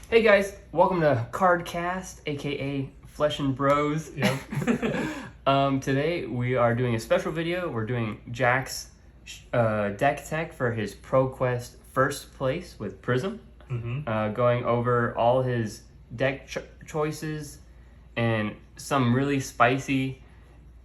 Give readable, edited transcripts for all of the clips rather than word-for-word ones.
Hey guys, welcome to Cardcast, aka Flesh and Bros. Yep. Today we are doing a special video. We're doing Jack's deck tech for his ProQuest first place with Prism. Going over all his deck choices and some really spicy,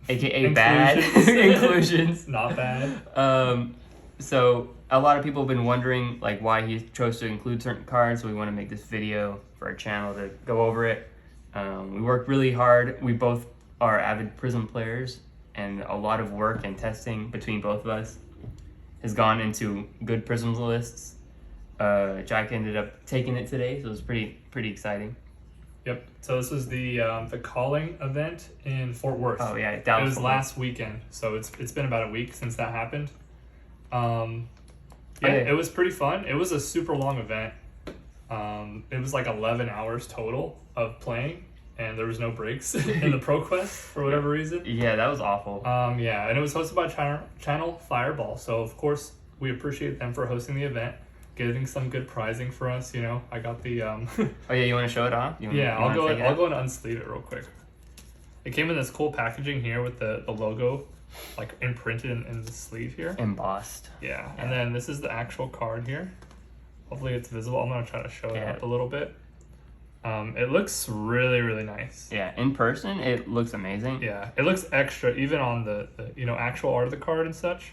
aka bad inclusions. Not bad. So a lot of people have been wondering like why he chose to include certain cards, so we want to make this video for our channel to go over it. We worked really hard. We both are avid Prism players, and a lot of work and testing between both of us has gone into good Prism lists. Jack ended up taking it today, so it was pretty exciting. Yep. So this was the calling event in Fort Worth. Oh yeah, it was last weekend, so it's been about a week since that happened. It was pretty fun. It was a super long event. It was like 11 hours total of playing, and there was no breaks in the ProQuest for whatever reason. Yeah, that was awful. And it was hosted by Channel Fireball, so of course we appreciate them for hosting the event, getting some good prizing for us. You know, I got the Oh yeah, you want to show it off? I'll go and unsleeve it real quick. It came in this cool packaging here with the logo like imprinted in the sleeve here. Embossed. Yeah, and then this is the actual card here. Hopefully it's visible. I'm gonna try to show it up a little bit. It looks really nice. Yeah, in person it looks amazing. Yeah, it looks extra even on the actual art of the card and such.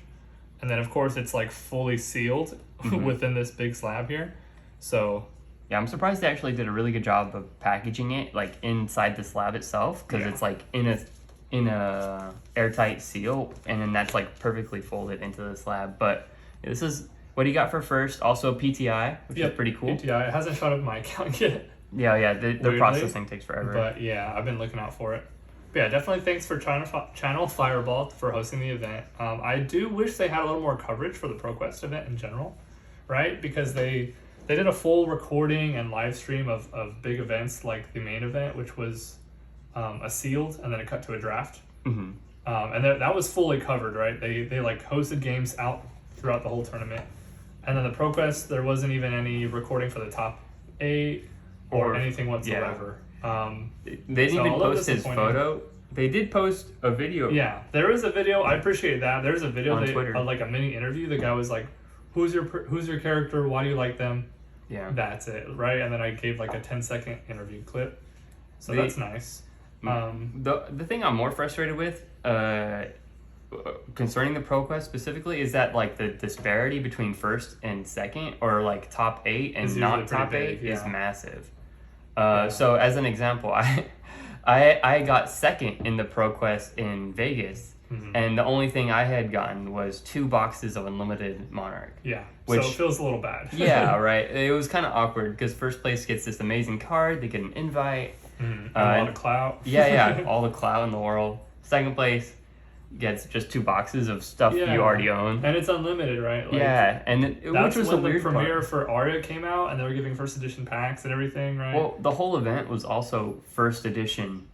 And then of course it's like fully sealed within this big slab here. So yeah, I'm surprised they actually did a really good job of packaging it like inside the slab itself, because it's like in a airtight seal, and then that's like perfectly folded into the slab. But this is what he got for first. Also PTI, which is pretty cool. PTI, it hasn't showed up in my account yet. Yeah, the processing takes forever. But yeah, I've been looking out for it. But yeah, definitely thanks for Channel Fireball for hosting the event. I do wish they had a little more coverage for the ProQuest event in general, right? Because they did a full recording and live stream of big events like the main event, which was a sealed, and then it cut to a draft. And that was fully covered, right? They like hosted games out throughout the whole tournament. And then the ProQuest, there wasn't even any recording for the top 8 or anything whatsoever. They didn't even post his photo. They did post a video. Yeah, there is a video. I appreciate that. There's a video on Twitter. Like a mini interview. The guy was like, who's your character? Why do you like them? Yeah. That's it, right? And then I gave like a 10-second interview clip. So that's nice. The thing I'm more frustrated with concerning the ProQuest specifically is that like the disparity between first and second, or like top 8 and not top 8, is massive. So as an example, I got second in the ProQuest in Vegas, and the only thing I had gotten was 2 boxes of Unlimited Monarch. Yeah, which, so it feels a little bad. Yeah, right. It was kind of awkward because first place gets this amazing card, they get an invite. And a lot of clout. Yeah, all the clout in the world. Second place gets just 2 boxes of stuff you already own, and it's unlimited, right? Like, and which was when the weird premiere part. for Aria came out, and they were giving first edition packs and everything, right? Well, the whole event was also first edition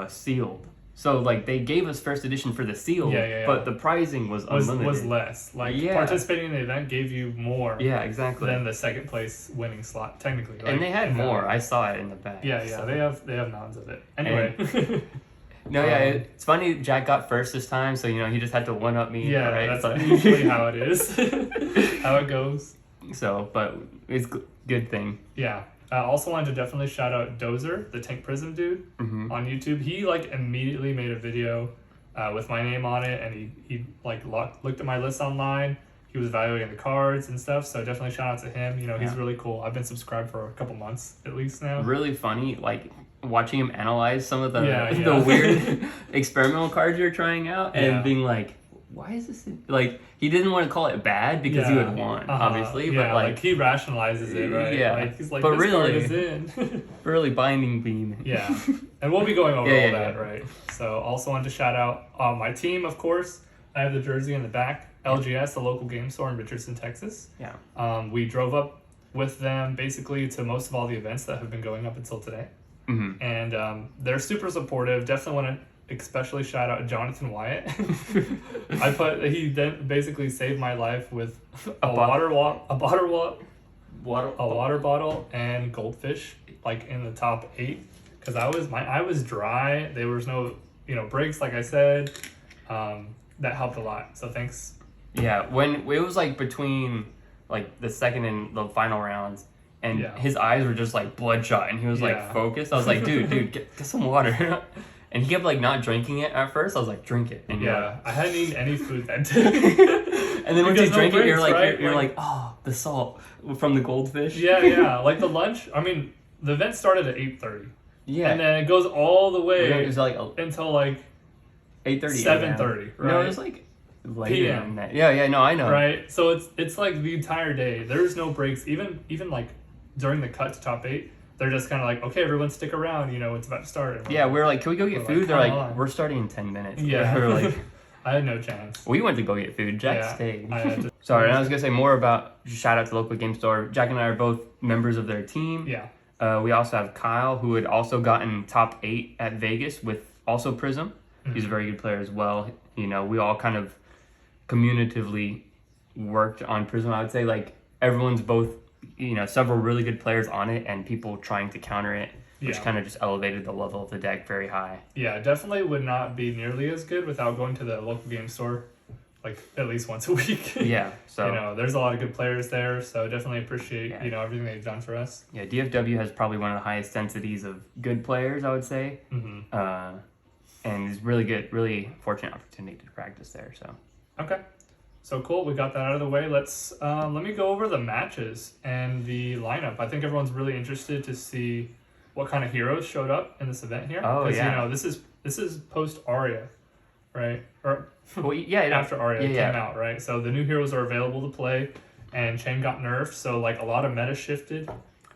sealed. So like they gave us first edition for the sealed, but the pricing was unlimited. Was less. Like participating in the event gave you more. Yeah, exactly. Than the second place winning slot, technically. Like, and they had more. I saw it in the back. Yeah, so. They have nods of it. Anyway. It's funny. Jack got first this time, so he just had to one up me. Yeah, right? That's usually how it is. How it goes. So, but it's good thing. Yeah. I also wanted to definitely shout out Dozer, the Tank Prism dude, on YouTube. He like immediately made a video with my name on it, and he like looked at my list online. He was evaluating the cards and stuff, so definitely shout out to him. He's really cool. I've been subscribed for a couple months at least now. Really funny, like watching him analyze some of the weird experimental cards you're trying out, and being like, why is this like, he didn't want to call it bad because he would won, obviously, but like he rationalizes it, right? Yeah, like, he's like, but this really, card is in. really binding beam. Yeah, and we'll be going over all that, right? So also wanted to shout out my team, of course. I have the jersey in the back. LGS, the local game store in Richardson, Texas. Yeah. We drove up with them basically to most of all the events that have been going up until today. And they're super supportive. Definitely want to especially shout out Jonathan Wyatt. He then basically saved my life with a water a water bottle, and goldfish, like in the top 8. Because I was dry. There was no breaks, like I said. That helped a lot. So thanks. Yeah, when it was like between like the second and the final rounds, and his eyes were just like bloodshot, and he was like focused. I was like, dude, get some water. And he kept like not drinking it at first. I was like, drink it. And I hadn't eaten any food that day. And then once you drink it, you're like, you're like, oh, the salt from the goldfish. Yeah. Like the lunch. I mean, the event started at 8:30. Yeah. And then it goes all the way it was like until like 8:30, 7:30. Right? No, it was like later than that. Yeah. No, I know. Right. So it's like the entire day. There's no breaks. Even like during the cut to top 8. They're just kind of like, okay, everyone stick around, it's about to start. We're like, can we go get food? They're like, we're starting in 10 minutes. Yeah. We're like, I had no chance. We went to go get food. Jack stayed. Sorry, and I was going to say more about, shout out to local game store. Jack and I are both members of their team. Yeah. We also have Kyle, who had also gotten top 8 at Vegas with also Prism. Mm-hmm. He's a very good player as well. We all kind of communitively worked on Prism. I would say like everyone's both several really good players on it and people trying to counter it, which kind of just elevated the level of the deck very high. Yeah, definitely would not be nearly as good without going to the local game store like at least once a week. Yeah, so there's a lot of good players there, so definitely appreciate everything they've done for us. Yeah, DFW has probably one of the highest densities of good players, I would say. Mm-hmm. And it's really good, really fortunate opportunity to practice there. So okay. So cool, we got that out of the way. Let's let me go over the matches and the lineup. I think everyone's really interested to see what kind of heroes showed up in this event here. Oh yeah. This is post Aria, right? Or after Aria came out, right? So the new heroes are available to play, and Chain got nerfed, so like a lot of meta shifted.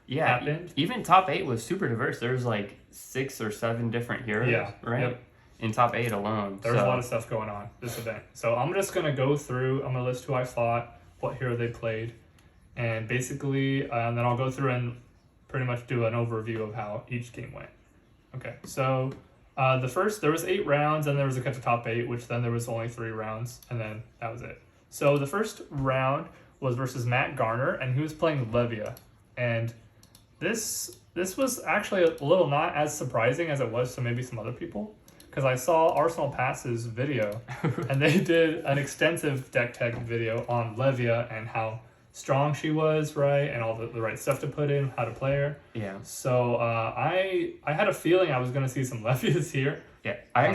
Yeah, happened. Even top 8 was super diverse. There's like 6 or 7 different heroes. Yeah. Right. Yep. In top 8 alone. There's a lot of stuff going on this event. So I'm just going to go through, I'm going to list who I fought, what hero they played, and basically, and then I'll go through and pretty much do an overview of how each game went. Okay, so there was 8 rounds, and there was a cut to top 8, which then there was only 3 rounds, and then that was it. So the first round was versus Matt Garner, and he was playing Levia. And this was actually a little not as surprising as it was to maybe some other people. Because I saw Arsenal Pass's video, and they did an extensive deck tech video on Levia and how strong she was, right, and all the right stuff to put in, how to play her. Yeah. So I had a feeling I was going to see some Levias here. Yeah, I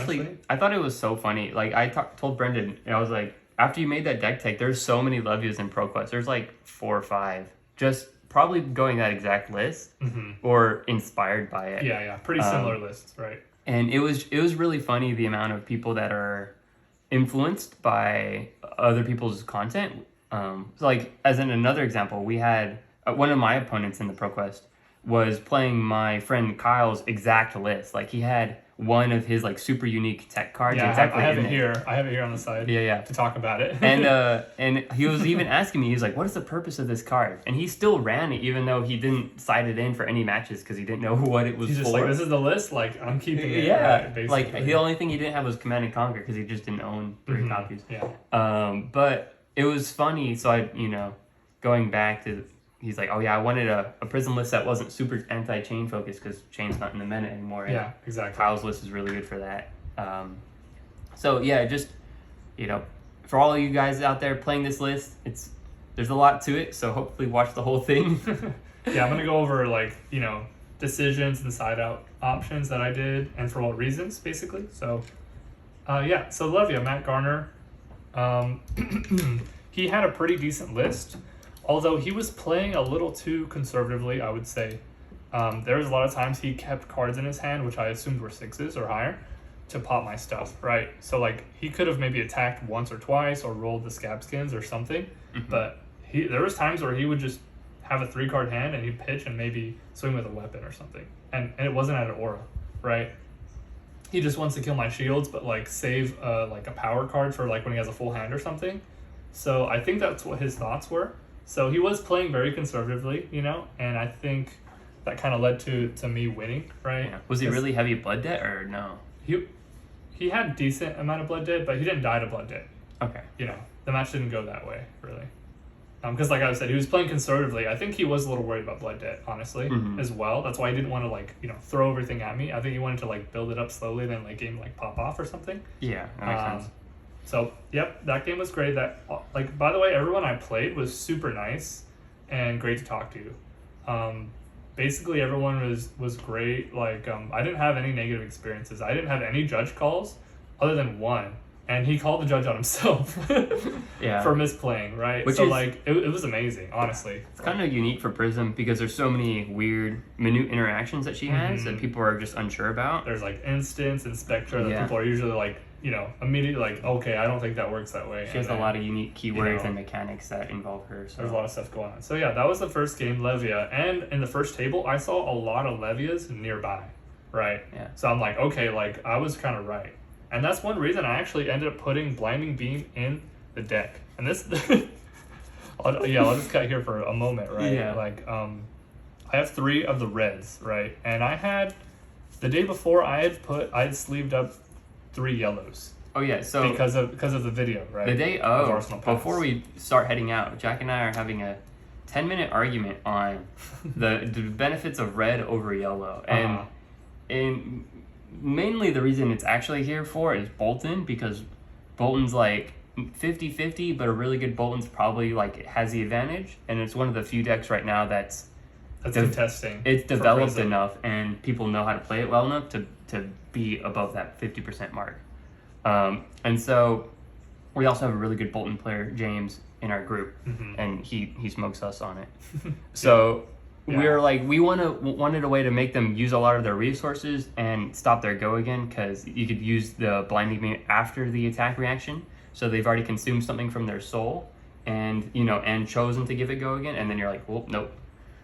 thought it was so funny. Like I told Brendan, I was like, after you made that deck tech, there's so many Levias in ProQuest. There's like 4 or 5, just probably going that exact list or inspired by it. Yeah, pretty similar lists, right? And it was really funny the amount of people that are influenced by other people's content. So like as in another example, we had one of my opponents in the ProQuest was playing my friend Kyle's exact list. Like he had one of his like super unique tech cards. Yeah, exactly. I have it here. I have it here on the side. Yeah. To talk about it. And he was even asking me, he was like, "What is the purpose of this card?" And he still ran it, even though he didn't cite it in for any matches because he didn't know what it was He's for. Just like, this is the list. Like I'm keeping it. Yeah. Right, basically. Like the only thing he didn't have was Command and Conquer because he just didn't own 3 copies. Yeah. But it was funny. So I, going back to. He's like, oh yeah, I wanted a Prism list that wasn't super anti-chain focused because chain's not in the meta anymore. Yeah, exactly. Kyle's list is really good for that. So yeah, just for all of you guys out there playing this list, there's a lot to it. So hopefully watch the whole thing. Yeah, I'm gonna go over decisions and side out options that I did and for what reasons basically. So so Levia, Matt Garner, he had a pretty decent list. Although he was playing a little too conservatively, I would say. There was a lot of times he kept cards in his hand, which I assumed were 6s or higher, to pop my stuff, right? So he could have maybe attacked once or twice or rolled the scab skins or something. Mm-hmm. But there was times where he would just have a 3-card hand and he'd pitch and maybe swing with a weapon or something. And it wasn't at an aura, right? He just wants to kill my shields, but save a power card for when he has a full hand or something. So I think that's what his thoughts were. So he was playing very conservatively, and I think that kind of led to me winning, right? Yeah. Was he really heavy blood debt or no? He had decent amount of blood debt, but he didn't die to blood debt. Okay. The match didn't go that way, really. Because like I said, he was playing conservatively. I think he was a little worried about blood debt, honestly, as well. That's why he didn't want to like throw everything at me. I think he wanted to like build it up slowly, then like game like pop off or something. Yeah, that makes sense. So yep, that game was great. That like by the way, everyone I played was super nice and great to talk to. Basically everyone was great. Like I didn't have any negative experiences. I didn't have any judge calls other than one. And he called the judge on himself for misplaying, right? So, like, it was amazing, honestly. It's kind of unique for Prism because there's so many weird, minute interactions that she has that people are just unsure about. There's, like, instance and Spectra that people are usually, like, immediately like, okay, I don't think that works that way. She has a lot of unique keywords and mechanics that involve her. So. There's a lot of stuff going on. So, yeah, that was the first game, Levia. And in the first table, I saw a lot of Levias nearby, right? Yeah. So, I'm like, okay, like, I was kind of right. And that's one reason I actually ended up putting Blinding Beam in the deck. And this, I'll just cut here for a moment, right? Yeah. Like, I have 3 of the reds, right? And I had, the day before, I had sleeved up 3 yellows. Oh yeah, so because of the video, right? The day before we start heading out, Jack and I are having a 10-minute argument on the benefits of red over yellow, and mainly the reason it's actually here for is Bolton, because Bolton's like 50-50, but a really good Bolton's probably like has the advantage, and it's one of the few decks right now that's contesting. It's developed enough, and people know how to play it well enough to be above that 50% mark. And so we also have a really good Bolton player, James, in our group, and he smokes us on it. So. Yeah. We're like, we wanted a way to make them use a lot of their resources and stop their go again, because you could use the Blinding Beam after the attack reaction. So they've already consumed something from their soul and chosen to give it go again. And then you're like, well, nope,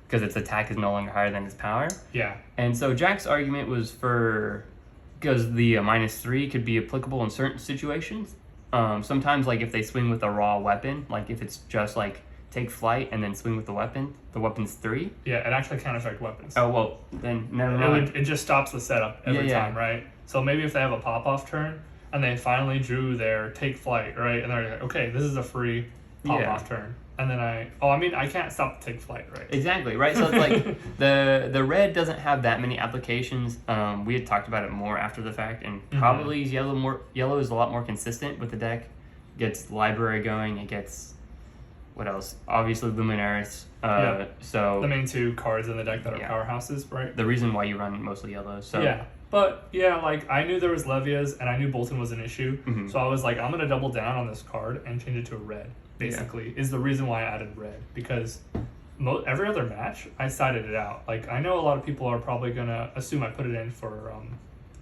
because its attack is no longer higher than its power. Yeah. And so Jack's argument was because the -3 could be applicable in certain situations. Sometimes, like if they swing with a raw weapon, like if it's just like, take flight and then swing with the weapon's 3. Yeah, it actually can affect weapons. Oh, well, then never mind. It just stops the setup every time, right? So maybe if they have a pop-off turn and they finally drew their take flight, right? And they're like, okay, this is a free pop-off turn. And then I can't stop the take flight, right? Exactly, right? So it's like the red doesn't have that many applications. We had talked about it more after the fact, and probably yellow is a lot more consistent with the deck. Gets library going, it gets... What else? Obviously, Luminaris. So the main 2 cards in the deck that are powerhouses, right? The reason why you run mostly yellow. So yeah, but like I knew there was Levias and I knew Bolton was an issue, so I was like, I'm gonna double down on this card and change it to a red. Basically, is the reason why I added red, because every other match I sided it out. Like I know a lot of people are probably gonna assume I put it in for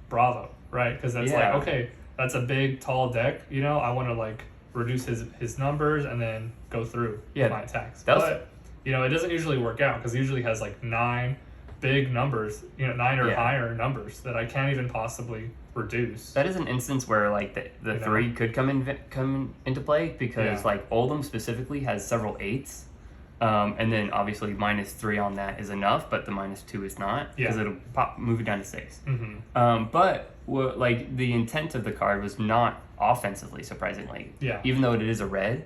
Bravo, right? Because that's like, okay, that's a big tall deck. I want to like reduce his numbers and then go through my attacks. But it doesn't usually work out, because he usually has like 9 big numbers, 9 or higher numbers that I can't even possibly reduce. That is an instance where like the 3 could come into play, because like Oldham specifically has several 8s. And then obviously -3 on that is enough, but the -2 is not, because it'll move it down to 6. But like the intent of the card was not offensively, surprisingly. Yeah. Even though it is a red,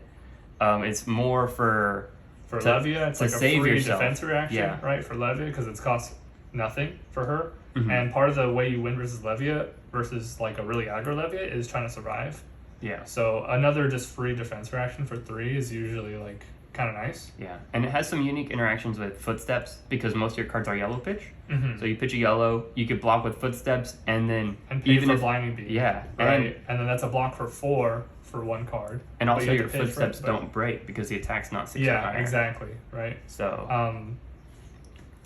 it's more for Levia. It's like a free defense reaction, right? For Levia, because it's cost nothing for her, and part of the way you win versus Levia versus like a really aggro Levia is trying to survive. Yeah. So another just free defense reaction for 3 is usually like kind of nice. Yeah, and it has some unique interactions with footsteps, because most of your cards are yellow pitch. So you pitch a yellow, you could block with footsteps, and then pay for Blinding Beam. Yeah, right. And then that's a block for 4 for 1 card. And also your footsteps don't break because the attack's not 6 or higher. Yeah, exactly. Right. So.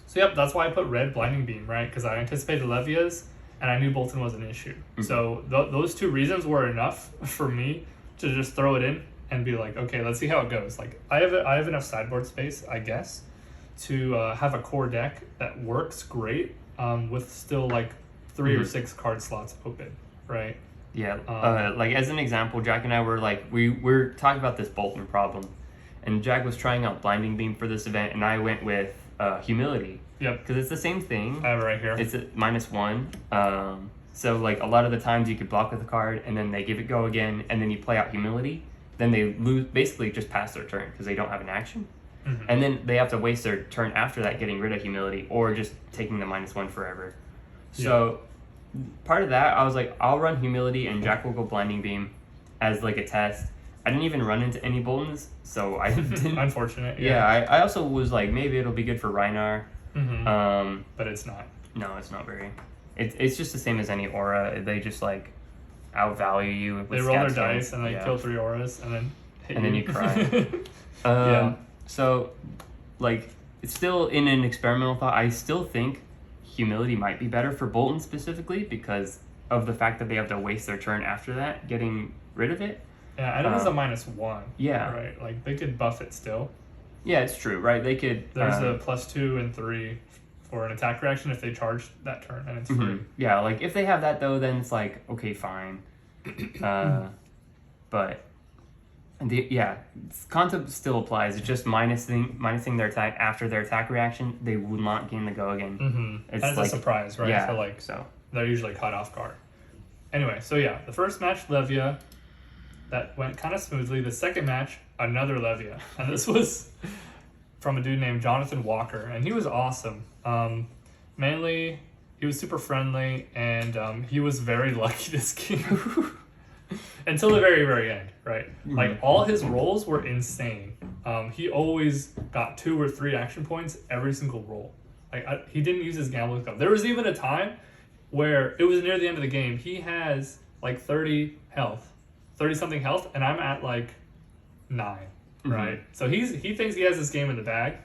So yep, that's why I put red Blinding Beam, right? Because I anticipated Levias, and I knew Bolton was an issue. So those 2 reasons were enough for me to just throw it in and be like, okay, let's see how it goes. Like I have enough sideboard space, I guess, to have a core deck that works great with still like 3 or 6 card slots open, right? Yeah. Like as an example, Jack and I were like, we're talking about this Bolton problem, and Jack was trying out Blinding Beam for this event, and I went with Humility. Yep. Because it's the same thing. I have it right here. It's at -1. So like a lot of the times you could block with a card, and then they give it go again, and then you play out Humility, then they lose, basically just pass their turn because they don't have an action. Mm-hmm. And then they have to waste their turn after that getting rid of humility or just taking the -1 forever. So part of that, I was like, I'll run humility and Jack will go blinding beam as like a test. I didn't even run into any Boltons, so I didn't. Unfortunate. Yeah, I also was like, maybe it'll be good for Reinar. Mm-hmm. But it's not. No, it's not very. It's just the same as any aura. They just like outvalue you. With They roll their stat dice and they kill 3 auras and then hit and you. then you cry. So, like, it's still in an experimental thought. I still think humility might be better for Bolton specifically because of the fact that they have to waste their turn after that, getting rid of it. Yeah, and it was a -1. Yeah. Right, like they could buff it still. Yeah, it's true, right? They could. There's a +2 and 3 for an attack reaction if they charge that turn, and it's free. Yeah, like if they have that though, then it's like, okay, fine. But concept still applies. It's just minusing their attack after their attack reaction. They will not gain the go again. Mm-hmm. It's As like a surprise, right? Yeah, so they're usually caught off guard. Anyway, so yeah, the first match, Levia, that went kind of smoothly. The second match, another Levia, and this was from a dude named Jonathan Walker, and he was awesome. Mainly, he was super friendly, and he was very lucky this game. Until the very, very end, right? Like, all his rolls were insane. He always got 2 or 3 action points every single roll. Like, he didn't use his gambling cup. There was even a time where it was near the end of the game. He has, like, 30-something health, and I'm at, like, 9, right? So he thinks he has this game in the bag,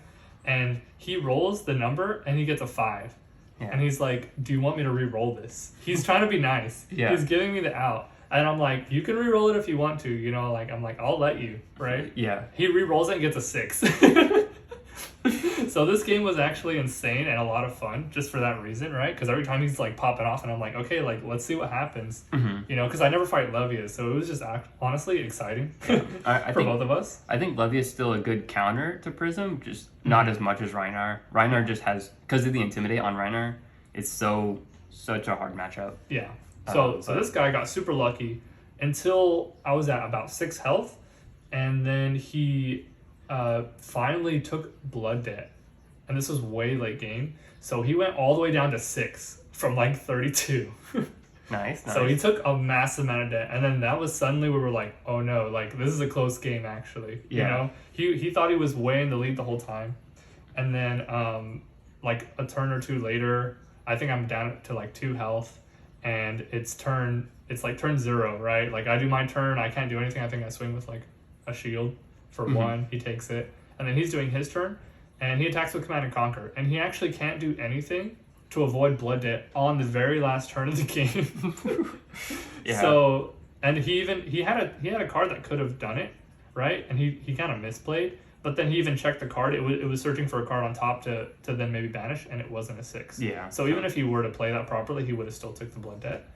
and he rolls the number, and he gets a 5. Yeah. And he's like, do you want me to re-roll this? He's trying to be nice. Yeah. He's giving me the out. And I'm like, you can re-roll it if you want to, you know, like, I'm like, I'll let you, right? Yeah. He re-rolls it and gets a 6. So this game was actually insane and a lot of fun just for that reason, right? Because every time he's like popping off and I'm like, okay, like, let's see what happens, you know, because I never fight Levia. So it was just honestly exciting for both of us. I think Levia is still a good counter to Prism, just not as much as Reinar. Reinar just has, because of the Intimidate on Reinar, it's such a hard matchup. Yeah. So this guy got super lucky until I was at about 6 health, and then he finally took Blood Debt, and this was way late game. So he went all the way down to 6 from like 32. Nice. So he took a massive amount of debt, and then that was suddenly we were like, oh no, like this is a close game actually. Yeah. You know, he thought he was way in the lead the whole time, and then like a turn or 2 later, I think I'm down to like 2 health. And it's like turn 0, right? Like I do my turn, I can't do anything. I think I swing with like a shield for 1. He takes it, and then he's doing his turn, and he attacks with Command and Conquer, and he actually can't do anything to avoid Blood Debt on the very last turn of the game. Yeah. So, and he had a card that could have done it, right? And he kind of misplayed. But then he even checked the card. It was searching for a card on top to then maybe banish, and it wasn't a 6. Yeah. So even if he were to play that properly, he would have still took the Blood Debt,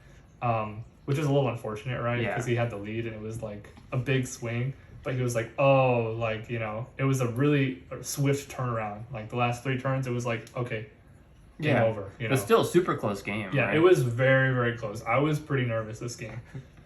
which is a little unfortunate, right? Yeah. Because he had the lead, and it was like a big swing. But he was like, oh, like, you know, it was a really swift turnaround. Like the last 3 turns, it was like, okay, game over. You know? But still a super close game. Yeah, right? It was very, very close. I was pretty nervous this game.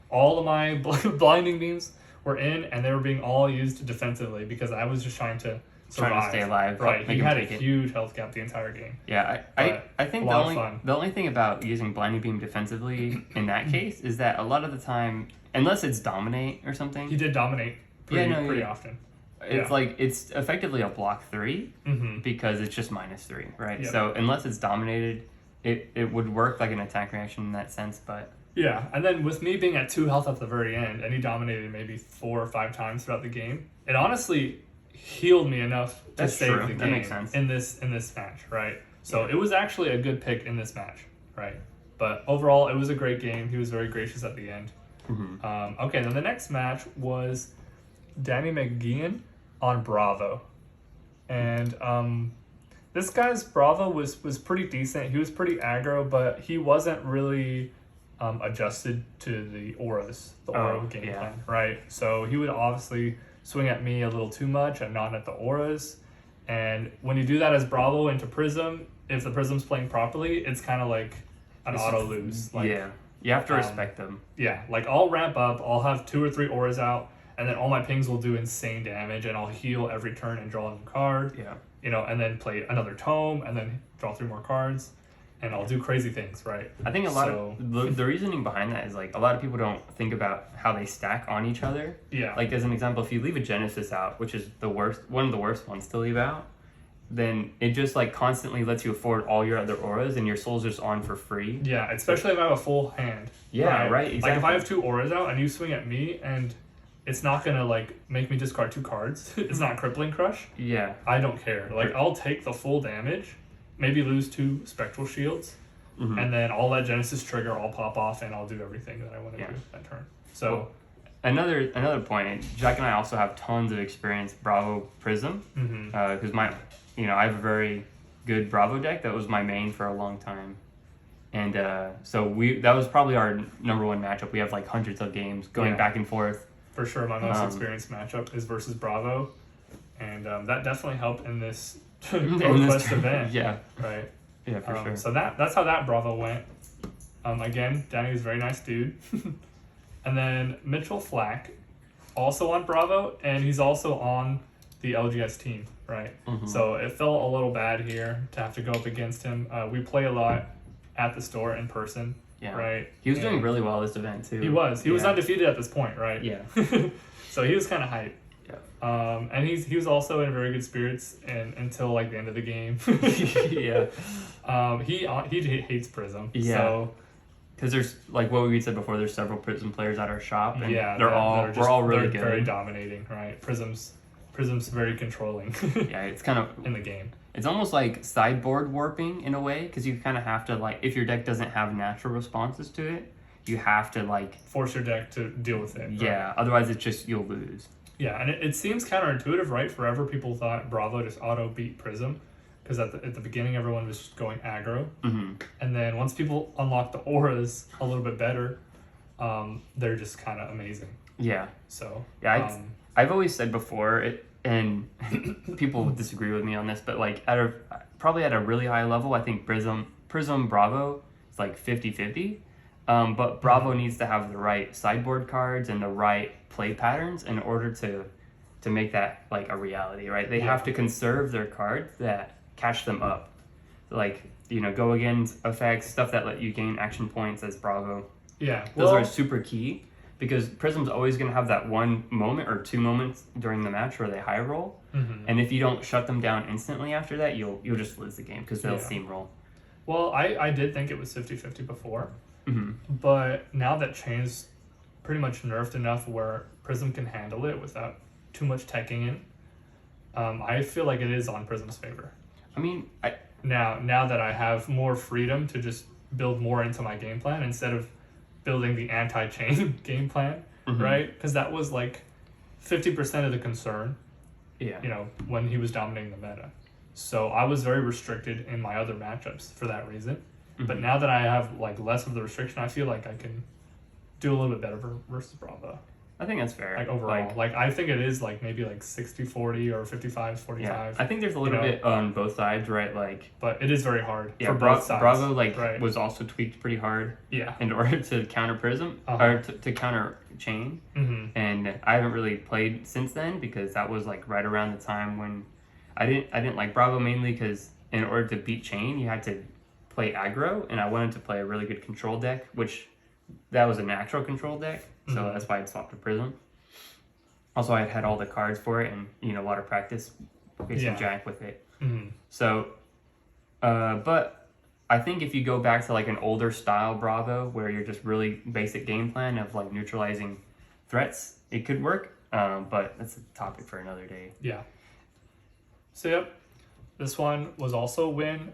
All of my blinding beams were in, and they were being all used defensively because I was just trying to survive. Trying to stay alive. Right. He had a huge health gap the entire game. Yeah, I think the only thing about using blinding beam defensively in that case is that a lot of the time, unless it's dominate or something. He did dominate pretty often. It's like it's effectively a block 3 because it's just -3, right? Yep. So unless it's dominated, it would work like an attack reaction in that sense, but. Yeah, and then with me being at 2 health at the very end, and he dominated maybe 4 or 5 times throughout the game, it honestly healed me enough to save the game. That makes sense. in this match, right? So it was actually a good pick in this match, right? But overall, it was a great game. He was very gracious at the end. Okay, then the next match was Danny McGeehan on Bravo, and this guy's Bravo was pretty decent. He was pretty aggro, but he wasn't really adjusted to the auras, aura game plan, right? So he would obviously swing at me a little too much and not at the auras. And when you do that as Bravo into Prism, if the Prism's playing properly, it's kind of like an auto lose. Like, you have to respect them. Yeah, like I'll ramp up, I'll have 2 or 3 auras out, and then all my pings will do insane damage, and I'll heal every turn and draw a new card. Yeah. You know, and then play another tome, and then draw 3 more cards, and I'll do crazy things, right? I think a lot of the reasoning behind that is like a lot of people don't think about how they stack on each other. Yeah. Like as an example, if you leave a Genesis out, which is one of the worst ones to leave out, then it just like constantly lets you afford all your other auras, and your soul's just on for free. Yeah, especially if I have a full hand. Yeah, right, exactly. Like if I have 2 auras out and you swing at me, and it's not gonna like make me discard 2 cards. It's not Crippling Crush. Yeah. I don't care. Like I'll take the full damage, maybe lose 2 Spectral Shields, and then I'll let Genesis trigger, I'll pop off, and I'll do everything that I want to do that turn. So well, another point, Jack and I also have tons of experience Bravo Prism, because I have a very good Bravo deck that was my main for a long time. And so that was probably our number 1 matchup. We have like hundreds of games going back and forth. For sure, my most experienced matchup is versus Bravo, and that definitely helped in this ProQuest event. Yeah. Right. Yeah, for sure. So that's how that Bravo went. Again, Danny is a very nice dude. And then Mitchell Flack, also on Bravo, and he's also on the LGS team, right? So it felt a little bad here to have to go up against him. We play a lot at the store in person. Yeah. Right. He was doing really well this event too. He was. He was undefeated at this point, right? Yeah. So he was kind of hyped. Yeah. And he was also in very good spirits until like the end of the game. Yeah. He hates Prism. Yeah. So, because there's like what we said before, there's several Prism players at our shop, and we're all really good. Very dominating, right? Prism's very controlling. Yeah, it's kind of in the game. It's almost like sideboard warping in a way, because you kind of have to like, if your deck doesn't have natural responses to it, you have to like force your deck to deal with it. Yeah, right? Otherwise it's just you'll lose. Yeah, and it seems counterintuitive, right? Forever people thought Bravo just auto beat Prism, because at the beginning everyone was just going aggro, and then once people unlock the auras a little bit better, they're just kind of amazing. Yeah. So yeah, I've always said before it. And people disagree with me on this, but like probably at a really high level, I think Prism Bravo is like 50-50. But Bravo needs to have the right sideboard cards and the right play patterns in order to make that like a reality, right? They have to conserve their cards that catch them up. Like, go against effects, stuff that let you gain action points as Bravo. Yeah. Those are super key. Because Prism's always going to have that one moment or 2 moments during the match where they high roll, and if you don't shut them down instantly after that, you'll just lose the game because they'll steamroll. Well, I did think it was 50-50 before, but now that chain's pretty much nerfed enough where Prism can handle it without too much teching in. I feel like it is on Prism's favor. I mean, now that I have more freedom to just build more into my game plan instead of building the anti-chain game plan, right? Because that was like 50% of the concern, when he was dominating the meta. So I was very restricted in my other matchups for that reason. But now that I have like less of the restriction, I feel like I can do a little bit better versus Bravo. I think that's fair. Like overall, like I think it is like maybe like 60-40 or 55-45. Yeah, I think there's a little bit on both sides, right? Like, but it is very hard for both sides. Bravo was also tweaked pretty hard. Yeah. In order to counter Prism or to counter Chain, and I haven't really played since then because that was like right around the time when I didn't like Bravo mainly because in order to beat Chain you had to play aggro, and I wanted to play a really good control deck, which that was a natural control deck. So that's why I swapped to Prism. Also, I had all the cards for it and, a lot of practice facing Jack with it. So, but I think if you go back to like an older style Bravo where you're just really basic game plan of like neutralizing threats, it could work. But that's a topic for another day. Yeah. So, yep. This one was also a win.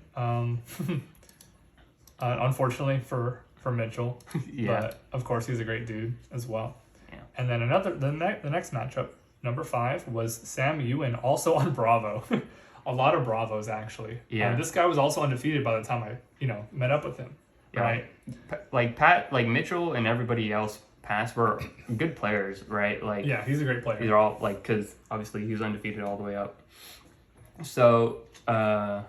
Unfortunately for Mitchell, but of course he's a great dude as well. Yeah. And then the next matchup, number 5, was Sam Ewan, also on Bravo. A lot of Bravos actually. Yeah. This guy was also undefeated by the time I met up with him. Yeah. Right. Like Mitchell and everybody else past were good players, right? Like yeah, he's a great player. These are all like because obviously he was undefeated all the way up. So yeah,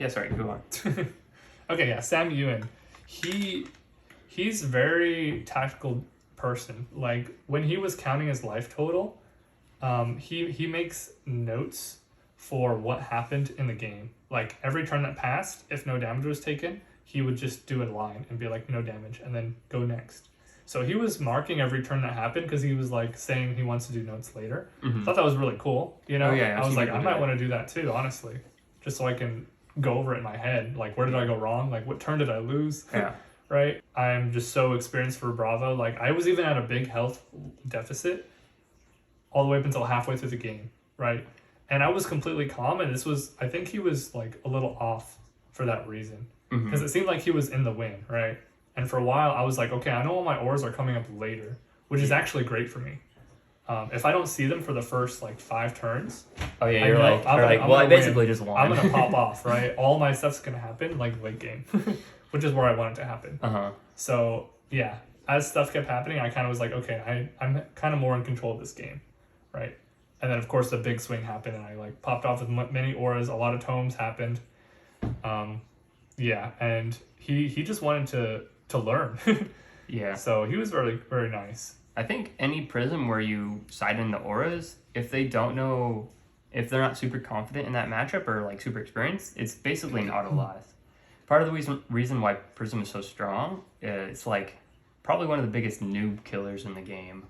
sorry, go on. Okay, yeah, Sam Ewan. He's very tactical person. Like when he was counting his life total, he makes notes for what happened in the game. Like every turn that passed, if no damage was taken, he would just do a line and be like no damage and then go next. So he was marking every turn that happened because he was like saying he wants to do notes later. I thought that was really cool. You know, Oh, yeah, I was like, I might that. want to do that too, honestly, just so I can go over it in my head. Like, where did I go wrong? Like, what turn did I lose? Yeah. Right. I'm just so experienced for Bravo. Like, I was even at a big health deficit all the way up until halfway through the game. Right. And I was completely calm. And I think he was like a little off for that reason. Because it seemed like he was in the win. Right. And for a while, I was like, okay, I know all my auras are coming up later, which is actually great for me. If I don't see them for the first like 5 turns, Oh yeah, I basically just won. I'm gonna pop off, right? All my stuff's gonna happen like late game, which is where I want it to happen. So yeah, as stuff kept happening, I kind of was like, okay, I'm kind of more in control of this game, right? And then of course the big swing happened, and I like popped off with many auras. A lot of tomes happened. Yeah, and he just wanted to learn. Yeah. So he was very, very nice. I think any Prism where you side in the auras, if they don't know, if they're not super confident in that matchup or like super experienced, it's basically an auto loss. Part of the reason why Prism is so strong, it's like probably one of the biggest noob killers in the game.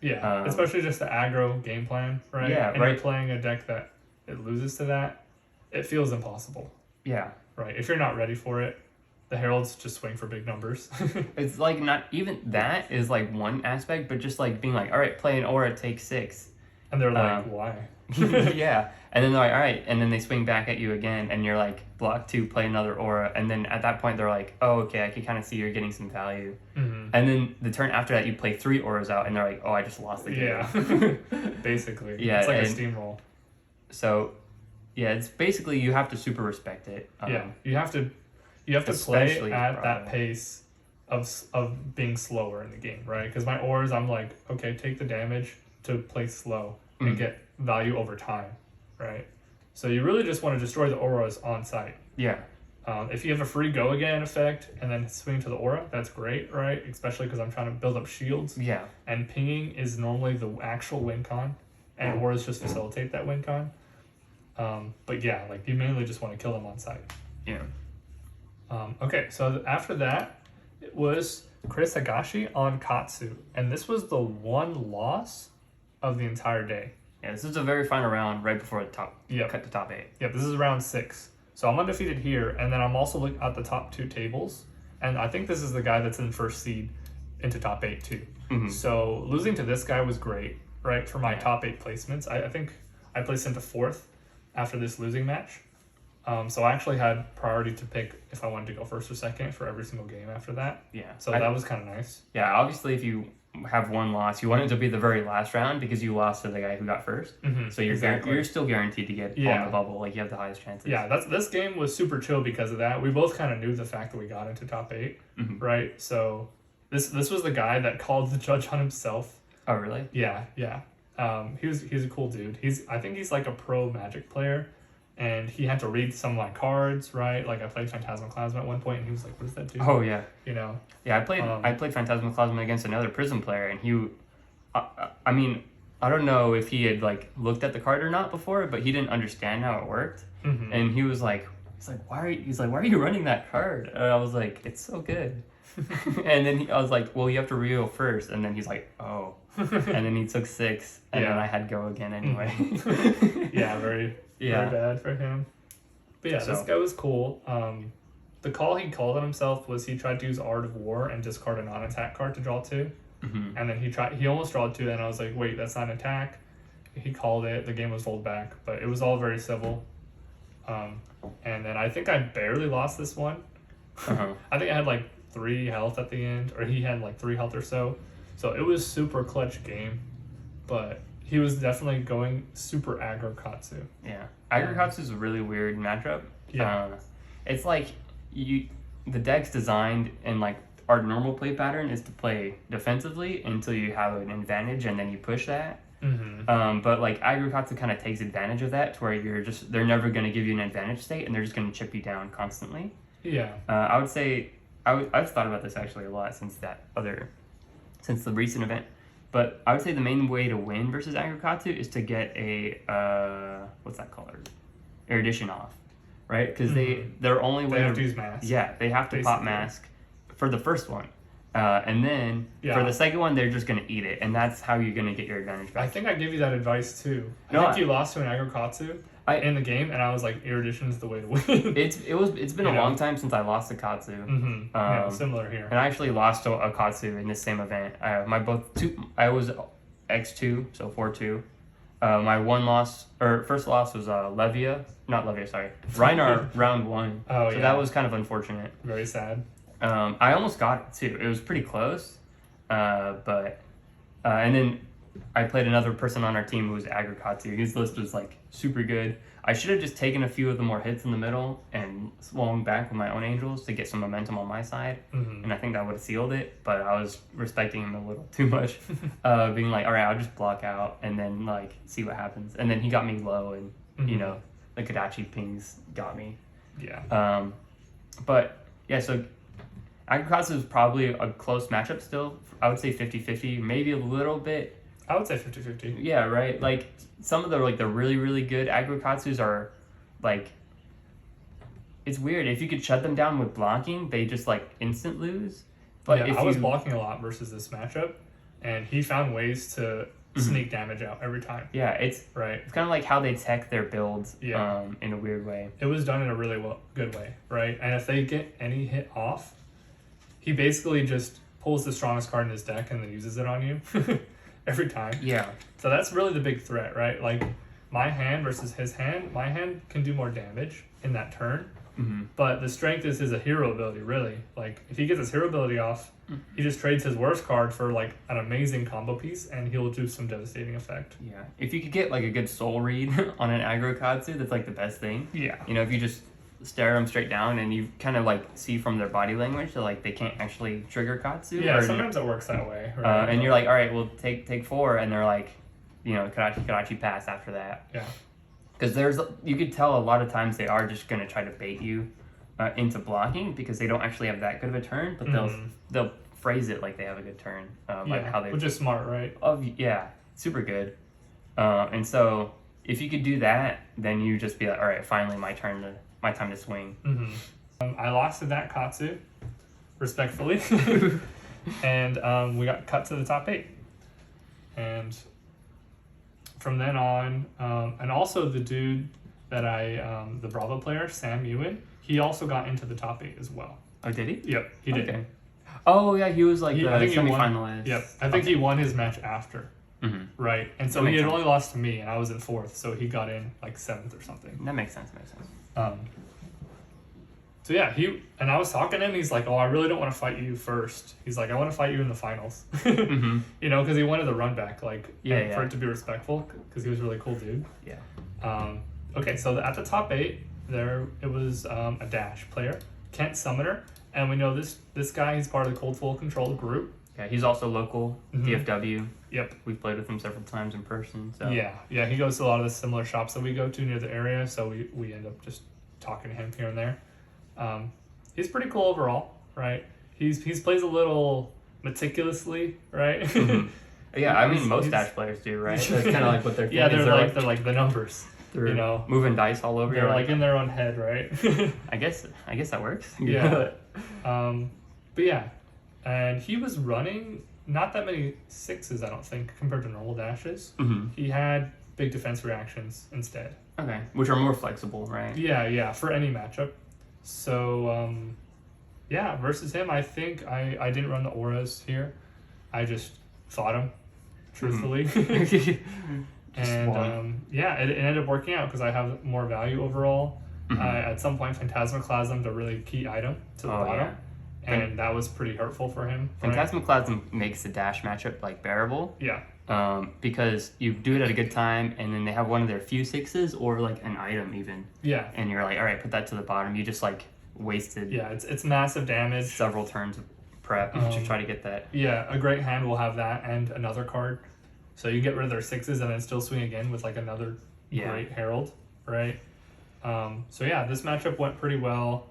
Yeah, especially just the aggro game plan, right? Yeah, and right. you're playing a deck that it loses to that, it feels impossible. Yeah. Right. If you're not ready for it, the Heralds just swing for big numbers. It's like not even that is like one aspect, but just like being like, all right, play an aura, take 6. And they're like, why? Yeah. And then they're like, all right. And then they swing back at you again. And you're like, block 2, play another aura. And then at that point, they're like, oh, okay, I can kind of see you're getting some value. And then the turn after that, you play 3 auras out. And they're like, oh, I just lost the game. Yeah. Basically. Yeah, It's like a steamroll. So, yeah, it's basically you have to super respect it. Yeah. You have to play at that pace of being slower in the game, right? Because my auras, I'm like, okay, take the damage to play slow and get value over time, right? So you really just want to destroy the auras on site. Yeah. If you have a free go again effect and then swing to the aura, that's great, right? Especially because I'm trying to build up shields. Yeah. And pinging is normally the actual win con, and auras just facilitate that win con. But yeah, like you mainly just want to kill them on site. Yeah. Okay, so after that, it was Chris Higashi on Katsu, and this was the one loss of the entire day. Yeah, this is a very final round right before the top. Cut to top 8. Yep, this is round 6. So I'm undefeated here, and then I'm also looking at the top 2 tables, and I think this is the guy that's in first seed into top 8 too. So losing to this guy was great, right? For my top 8 placements, I think I placed into 4th after this losing match. So I actually had priority to pick if I wanted to go first or second for every single game after that. Yeah. So that was kind of nice. Yeah, obviously if you have one loss, you want it to be the very last round because you lost to the guy who got first. So you're you're still guaranteed to get on the bubble. Like you have the highest chances. Yeah, this game was super chill because of that. We both kind of knew the fact that we got into top 8, right? So this was the guy that called the judge on himself. Oh really? Yeah. He's a cool dude. I think he's like a pro Magic player. And he had to read some of my cards, right? Like I played Phantasmaclasma at one point, and he was like, "What does that do?" Oh yeah, you know. Yeah, I played Phantasmaclasma against another Prism player, and he, I mean, I don't know if he had like looked at the card or not before, but he didn't understand how it worked, and he was like, why are you running that card? And I was like, it's so good, and then I was like, well, you have to reveal first, and then he's like, oh, and then he took 6, and then I had go again anyway. Yeah, very bad for him. But yeah, this guy was cool. The call he called on himself was he tried to use Art of War and discard a non-attack card to draw 2. And then he almost drawed 2, and I was like, wait, that's not an attack. He called it, the game was rolled back, but it was all very civil. And then I think I barely lost this one. I think I had like 3 health at the end, or he had like 3 health or so. So it was super clutch game, but he was definitely going super aggro Katsu. Yeah. Aggro Katsu is a really weird matchup. Yeah. It's like the deck's designed in like our normal play pattern is to play defensively until you have an advantage and then you push that. But like Aggro Katsu kind of takes advantage of that to where they're never going to give you an advantage state and they're just going to chip you down constantly. Yeah. I would say I've thought about this actually a lot since that other since the recent event. But I would say the main way to win versus Agrikatsu is to get a what's that called? Erudition off, right? Because they're only way They have to use mask. Yeah, they have to basically. pop mask for the first one, and then for the second one they're just gonna eat it, and that's how you're gonna get your advantage back. I think I gave you that advice too. No, I think you lost to an Agrikatsu in the game, and I was like, Erudition's the way to win. It's been a long time since I lost to Katsu. Yeah, similar here. And I actually lost to a Katsu in this same event. I was X2, so 4-2. My first loss was Reinar round 1. Oh, so yeah. that was kind of unfortunate. Very sad. I almost got it too. It was pretty close, and then I played another person on our team who was Agrikatsu. His list was like super good. I should have just taken a few of the more hits in the middle and swung back with my own angels to get some momentum on my side, and I think that would have sealed it. But I was respecting him a little too much, being like, all right, I'll just block out and then like see what happens. And then he got me low, and the Kadachi pings got me. Yeah. But yeah, so Agrikatsu is probably a close matchup still. I would say 50-50, maybe a little bit. I would say 50-50. Yeah, right. Like some of the really really good Agrikatsus are like, it's weird. If you could shut them down with blocking, they just like instant lose. But yeah, if I was blocking a lot versus this matchup, and he found ways to sneak damage out every time. Yeah, it's right. It's kind of like how they tech their builds. Yeah. In a weird way. It was done in a really good way, right? And if they get any hit off, he basically just pulls the strongest card in his deck and then uses it on you. Every time. Yeah. So that's really the big threat, right? Like my hand versus his hand, my hand can do more damage in that turn. But the strength is his hero ability, really. Like if he gets his hero ability off, he just trades his worst card for like an amazing combo piece, and he'll do some devastating effect. Yeah. If you could get like a good soul read on an Agrikatsu, that's like the best thing. Yeah. If you just stare them straight down and you kind of like see from their body language that like they can't actually trigger Katsu. Yeah, sometimes it works that way. Right? And you're like, all right, well take 4, and they're like, Kadachi pass after that. Yeah. Because you could tell a lot of times they are just gonna try to bait you into blocking because they don't actually have that good of a turn, but they'll phrase it like they have a good turn, like how they. Which is smart, right? Yeah, super good. And so if you could do that, then you just be like, all right, finally my time to swing. I lost to that Katsu, respectfully, and we got cut to the top 8. And from then on, and also the dude that the Bravo player, Sam Ewan, he also got into the top 8 as well. Oh, did he? Yep, he did. Okay. Oh yeah, he was like I think semifinalist. Yep, I think he won his match after. Right, and so he had only lost to me, and I was in 4th, so he got in like 7th or something. That makes sense. So yeah, I was talking to him. He's like, "Oh, I really don't want to fight you first." He's like, "I want to fight you in the finals." Because he wanted the run back, for it to be respectful, because he was a really cool dude. Yeah. Okay, so at the top 8, it was a Dash player, Kent Summoner, and we know this guy. He's part of the Cold Full Control group. Yeah, he's also local, DFW. Yep. We've played with him several times in person. So. Yeah, he goes to a lot of the similar shops that we go to near the area, so we end up just talking to him here and there. He's pretty cool overall, right? He plays a little meticulously, right? Yeah, I mean most Dash players do, right? That's kind of like what they're thinking. Yeah, they're like the numbers. They're moving dice all over. They're like in their own head, right? I guess that works. Yeah. But yeah, and he was running not that many 6s, I don't think, compared to normal dashes. He had big defense reactions instead. Okay, which are more flexible, right? Yeah, for any matchup. So, versus him, I think I didn't run the auras here. I just fought him, truthfully. And it ended up working out because I have more value overall. At some point, Phantasmaclasm's a really key item to the bottom. Yeah. And that was pretty hurtful for him. Right? Phantasmaclasm makes the dash matchup like bearable. Yeah. Because you do it at a good time, and then they have one of their few 6s or like an item even. Yeah. And you're like, all right, put that to the bottom. You just like wasted. Yeah, it's massive damage. Several turns of prep to try to get that. Yeah, a great hand will have that and another card, so you get rid of their 6s and then still swing again with like another great herald, right? So yeah, this matchup went pretty well.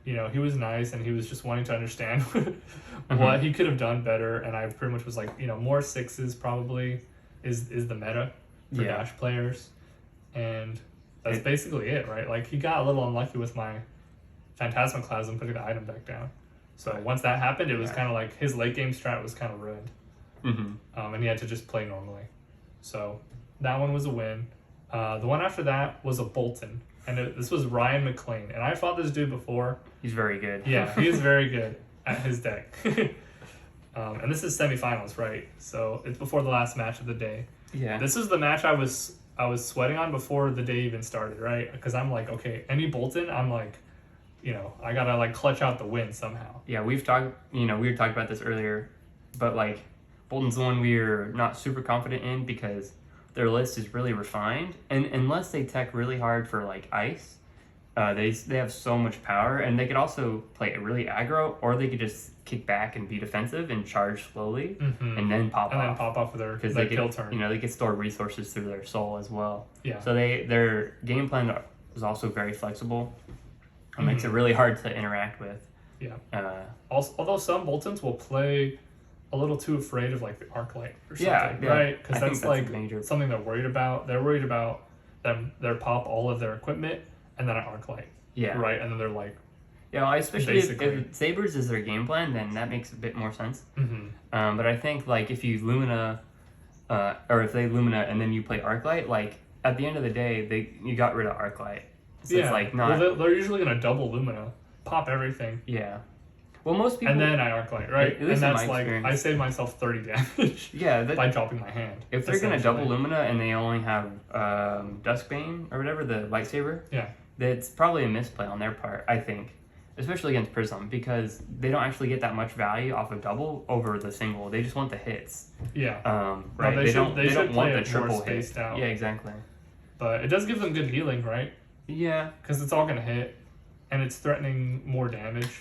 he was nice and he was just wanting to understand what he could have done better. And I pretty much was like, more sixes probably is the meta for Dash players. And that's basically it, right? Like, he got a little unlucky with my Phantasmoclasm putting the item deck down. So once that happened, it was kind of like his late game strat was kind of ruined. And he had to just play normally. So that one was a win. The one after that was a Bolton. And this was Ryan McLean. And I fought this dude before. He's very good. Yeah, he's very good at his deck. And this is semifinals, right? So it's before the last match of the day. Yeah. This is the match I was sweating on before the day even started, right? Because I'm like, okay, any Bolton, I'm like, I gotta like clutch out the win somehow. Yeah, we were talking about this earlier, but like Bolton's the one we're not super confident in because their list is really refined, and unless they tech really hard for like ice, they have so much power, and they could also play it really aggro, or they could just kick back and be defensive and charge slowly, and then pop off with their because they kill turn. They could store resources through their soul as well. Yeah. So their game plan is also very flexible. It makes it really hard to interact with. Yeah. Also, although some Boltons will play a little too afraid of like the arc light or something, right? Because that's like something they're worried about. They're worried about their pop all of their equipment and then an arc light. Yeah. Right, and then they're like. Yeah, especially if Sabers is their game plan, then that makes a bit more sense. But I think like if you Lumina, or if they Lumina and then you play arc light, like at the end of the day, you got rid of arc light. So it's like not. Well, they're usually gonna double Lumina, pop everything. Yeah. Well, most people. And then I arc light, right? At least and that's like I save myself 30 damage. by dropping my hand. If they're gonna double Lumina and they only have Duskbane or whatever, the lightsaber. Yeah. That's probably a misplay on their part, I think, especially against Prism, because they don't actually get that much value off of double over the single. They just want the hits. Yeah. Right. No, they don't want the triple hit. Out. Yeah, exactly. But it does give them good healing, right? Yeah. Because it's all gonna hit, and it's threatening more damage.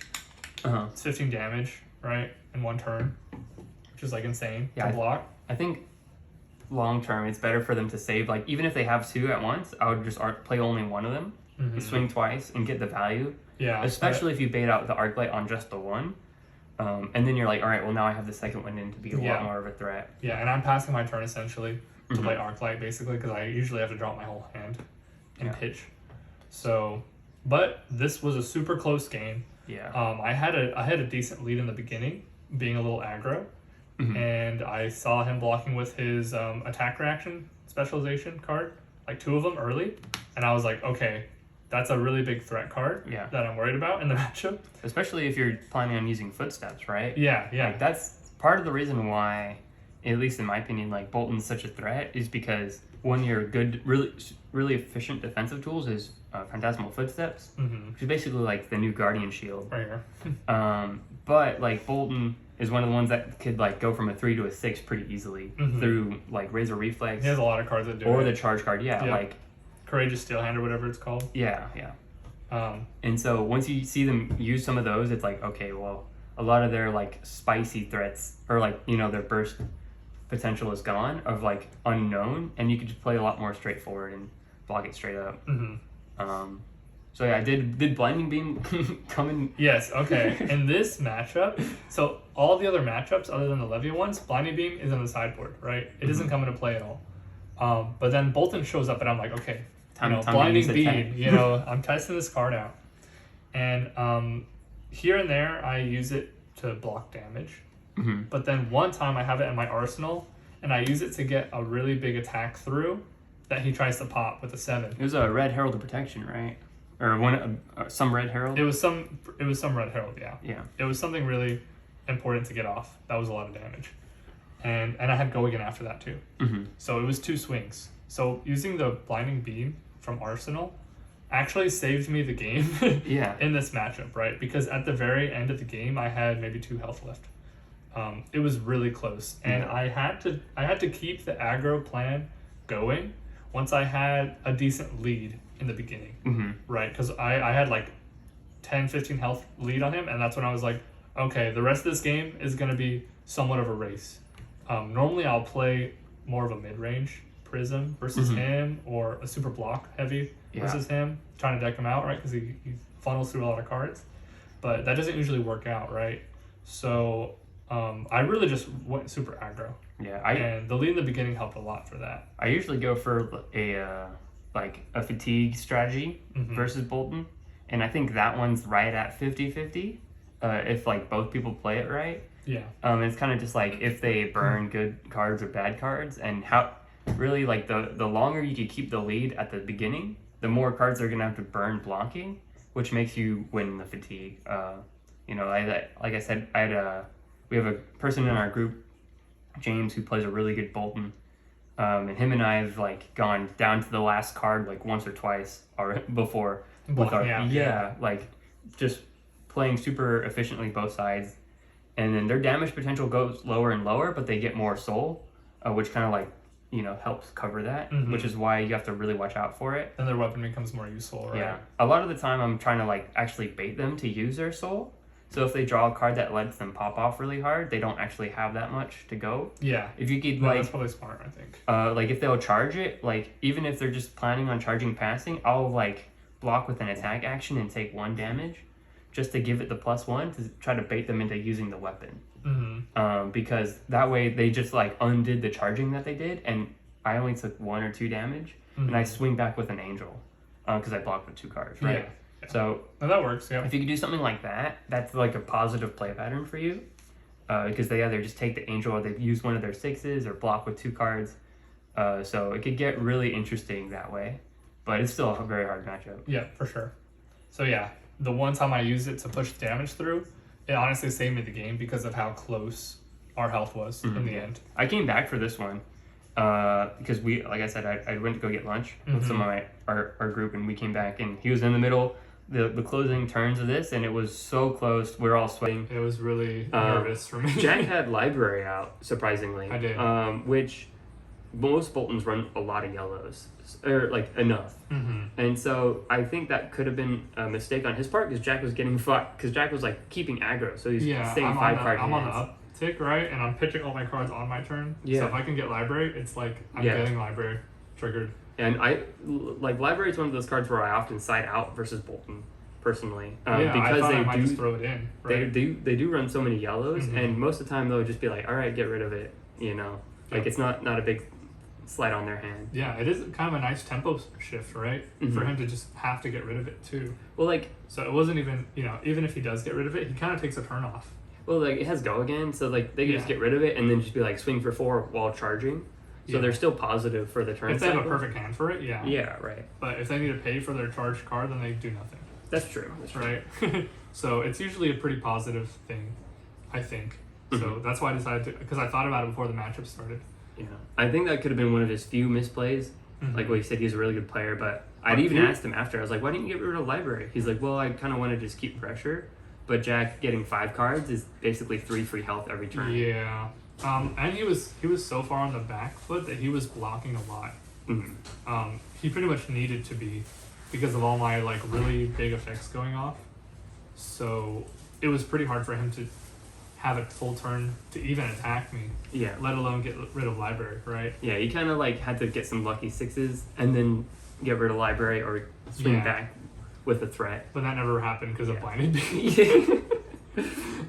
It's 15 damage, right, in one turn, which is like insane to block. I think long term, it's better for them to save. Like even if they have two at once, I would just play only one of them, swing twice, and get the value. Yeah. Especially if you bait out the arc light on just the one, and then you're like, all right, well now I have the second one in to be a lot more of a threat. Yeah, and I'm passing my turn essentially to play arc light basically because I usually have to drop my whole hand and pitch. So, but this was a super close game. Yeah. I had a decent lead in the beginning, being a little aggro, and I saw him blocking with his attack reaction specialization card, like two of them early, and I was like, okay, that's a really big threat card that I'm worried about in the matchup. Especially if you're planning on using footsteps, right? Yeah. Like that's part of the reason why, at least in my opinion, like Bolton's such a threat is because one of your good, really efficient defensive tools is Phantasmal Footsteps, which is basically like the new Guardian Shield. Right here. But like Bolton is one of the ones that could like go from a 3 to a 6 pretty easily through like Razor Reflex. He has a lot of cards that do or the charge card, like Courageous Steel Hand or whatever it's called. Yeah. And so once you see them use some of those, it's like, okay, well, a lot of their like spicy threats or like their burst potential is gone of like unknown, and you could just play a lot more straightforward and block it straight up. So yeah, did Blinding Beam come in? Yes, okay. In this matchup, so all the other matchups other than the Levia ones, Blinding Beam is on the sideboard, right? It doesn't come into play at all. But then Bolton shows up and I'm like, okay, time Blinding Beam, I'm testing this card out. And here and there I use it to block damage. But then one time I have it in my arsenal and I use it to get a really big attack through that he tries to pop with a 7. It was a Red Herald of Protection, right? Or some Red Herald? It was some Red Herald, yeah. Yeah. It was something really important to get off. That was a lot of damage. And I had Go again after that too. So it was 2 swings. So using the Blinding Beam from Arsenal actually saved me the game in this matchup, right? Because at the very end of the game I had maybe 2 health left. It was really close. And I had to keep the aggro plan going once I had a decent lead in the beginning, right? Because I had like 10, 15 health lead on him, and that's when I was like, okay, the rest of this game is going to be somewhat of a race. Normally I'll play more of a mid-range Prism versus him, or a super block heavy versus him, trying to deck him out, right? Because he funnels through a lot of cards. but that doesn't usually work out, right? So I really just went super aggro. Yeah, and the lead in the beginning helped a lot for that. I usually go for a fatigue strategy versus Bolton, and I think that one's right at 50-50 if like both people play it right. Yeah. It's kind of just like if they burn good cards or bad cards, and how really like the longer you can keep the lead at the beginning, the more cards they're gonna have to burn blocking, which makes you win the fatigue. Like I said, we have a person in our group, James, who plays a really good Bolton, and him and I have like gone down to the last card like once or twice before with our like just playing super efficiently both sides, and then their damage potential goes lower and lower, but they get more soul, which kind of like helps cover that, which is why you have to really watch out for it. And their weapon becomes more useful, right? Yeah, a lot of the time I'm trying to like actually bait them to use their soul. So if they draw a card that lets them pop off really hard, they don't actually have that much to go. Yeah. If you could that's probably smart, I think. Like if they'll charge it, like even if they're just planning on charging passing, I'll like block with an attack action and take 1 damage, just to give it the +1 to try to bait them into using the weapon. Because that way they just like undid the charging that they did, and I only took 1 or 2 damage, and I swing back with an angel, because I blocked with 2 cards, right? Yeah. So that works. Yeah. If you could do something like that, that's like a positive play pattern for you, because they either just take the angel or they use one of their 6s or block with 2 cards. So it could get really interesting that way, but it's still a very hard matchup. Yeah, for sure. So yeah, the one time I used it to push damage through, it honestly saved me the game because of how close our health was in the end. I came back for this one because like I said, I went to go get lunch with some of our group, and we came back, and he was in the middle. The closing turns of this, and it was so close. We were all sweating. It was really nervous for me. Jack had library out, surprisingly. I did. Which most Boltons run a lot of yellows, or like enough. And so I think that could have been a mistake on his part, because Jack was getting fucked, because Jack was like keeping aggro, so he's staying 5 card I'm hands. on the uptick, right? And I'm pitching all my cards on my turn. Yeah. So if I can get library, it's like I'm getting library triggered. And I like library is one of those cards where I often side out versus Bolton personally, because I thought they I might do just throw it in. Right? They do run so many yellows, and most of the time they'll just be like, all right, get rid of it. Like it's not a big slight on their hand. Yeah, it is kind of a nice tempo shift, right? For him to just have to get rid of it too. Well, like so it wasn't even even if he does get rid of it, he kind of takes a turn off. Well, like it has go again, so like they can just get rid of it and then just be like swing for 4 while charging. So they're still positive for the turn. If they have a perfect hand for it, yeah. Yeah, right. But if they need to pay for their charged card, then they do nothing. That's true. Right? So it's usually a pretty positive thing, I think. So that's why I decided to, because I thought about it before the matchup started. Yeah. I think that could have been one of his few misplays. Like what he said, he's a really good player, but I'd even asked him after, I was like, why didn't you get rid of library? He's like, well, I kind of want to just keep pressure, but Jack getting 5 cards is basically 3 free health every turn. Yeah. And he was so far on the back foot that he was blocking a lot. He pretty much needed to be, because of all my like really big effects going off. So it was pretty hard for him to have a full turn to even attack me. Yeah. Let alone get rid of library, right? Yeah, he kind of like had to get some lucky 6s and then get rid of library or swing back with a threat. But that never happened because of blinded me.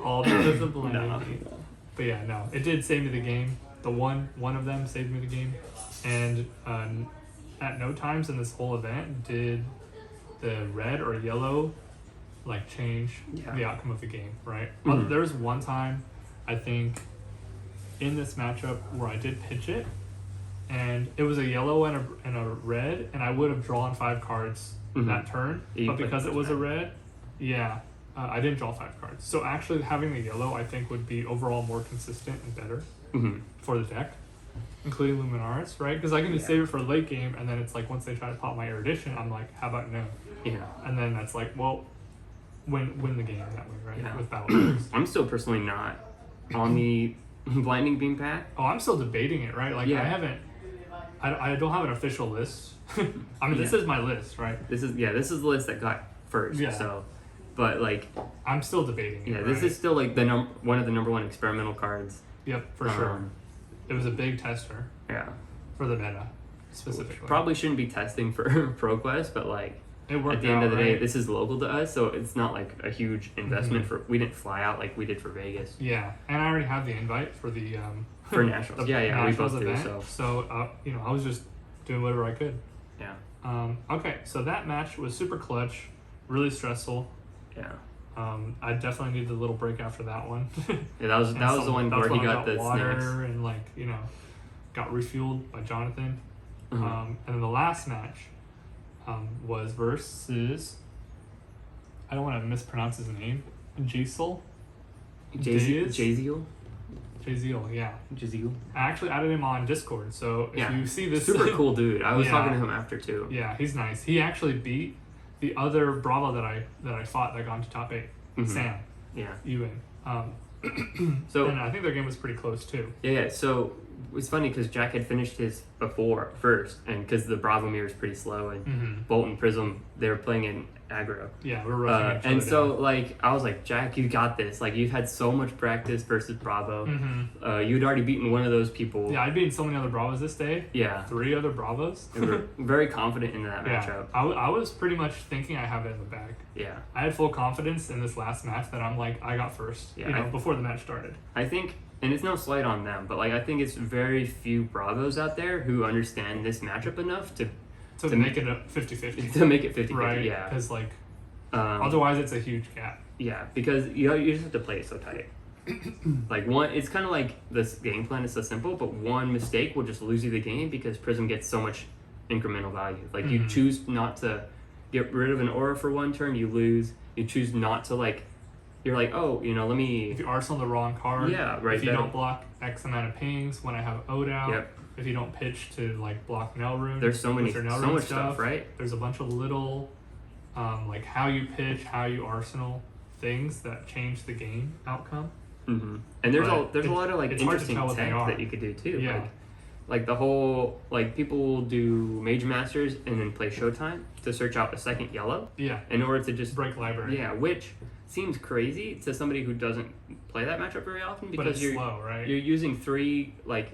All because of blinded me. But yeah, no, it did save me the game. The one of them saved me the game, and at no times in this whole event did the red or yellow like change the outcome of the game. Right? There was one time, I think, in this matchup where I did pitch it, and it was a yellow and a red, and I would have drawn 5 cards that turn, but because it was a red, I didn't draw 5 cards. So actually having the yellow, I think, would be overall more consistent and better for the deck, including Luminaris, right? Because I can just save it for late game, and then it's like once they try to pop my erudition, I'm like, how about no? Yeah. And then that's like, well, win the game that way, right? Yeah. With battle cards. I'm still personally not on the blinding beam pack. Oh, I'm still debating it, right? Like I don't have an official list. I mean, this is my list, right? This is the list that got first. Yeah. So. But like, I'm still debating it. Yeah, this is still like one of the number 1 experimental cards. Yep, for sure. It was a big tester. Yeah. For the meta, specifically. Probably shouldn't be testing for ProQuest, but like, It worked at the end of the out, day, right? this is local to us, so it's not like a huge investment Mhm. for. We didn't fly out like we did for Vegas Yeah, and I already have the invite for the for nationals. the Yeah, we nationals both do. event. So you know, I was just doing whatever I could. Yeah, Okay, so that match was super clutch, really stressful. yeah. I definitely needed a little break after that one. Yeah, that was And the one that's where when he I got the water snacks. and like got refueled by Jonathan. Mhm. And then the last match was versus, I don't want to mispronounce his name, Jaisal. Jaziel. Jaziel, yeah. Jaziel. I actually added him on Discord, so if you see this, super cool dude. I was Yeah. talking to him after too. Yeah, he's nice. He actually beat the other Bravo that I fought that got into top 8, Mhm. Sam Yeah. Ewan. So And I think their game was pretty close too. yeah. So it's funny because Jack had finished his first, and because the Bravo mirror is pretty slow, and Mm-hmm. Bolton Prism they were playing in aggro. Yeah, we're rushing each And other so down. like I was like, Jack, you got this. Like you've had so much practice versus Bravo. Mm-hmm. You'd already beaten one of those people. Yeah, I beat so many other Bravos this day. Yeah. 3 other Bravos. We were very confident in that Yeah, matchup. I was pretty much thinking I have it in the bag. Yeah. I had full confidence in this last match that I'm like, I got first, Yeah, before the match started. I think, and it's no slight on them, but like I think it's very few Bravos out there who understand this matchup enough to To make it a 50-50. to make it 50-50. Right? Yeah. Because, like, Um, otherwise it's a huge gap. yeah, because you just have to play it so tight. Like one, it's kind of like this game plan is so simple, but one mistake will just lose you the game because Prism gets so much incremental value. Like you Mhm. choose not to get rid of an aura for one turn, you lose. You choose not to you're like, oh, let me. If you arsenal the wrong card, Yeah, right, if you that'll- don't block X amount of pings when I have Ode out, Yep. if you don't pitch to like block Nelrune, There's so with your Nelrune much stuff, right? There's a bunch of little, like how you pitch, how you arsenal things that change the game outcome. Mm-hmm. And there's But a lot of it's hard to interesting tell what they tech are. that you could do too. Yeah. Like the whole people will do Major Masters and then play Showtime to search out a second yellow Yeah, in order to just break library. yeah, which seems crazy to somebody who doesn't play that matchup very often but because it's you're slow, right? you're using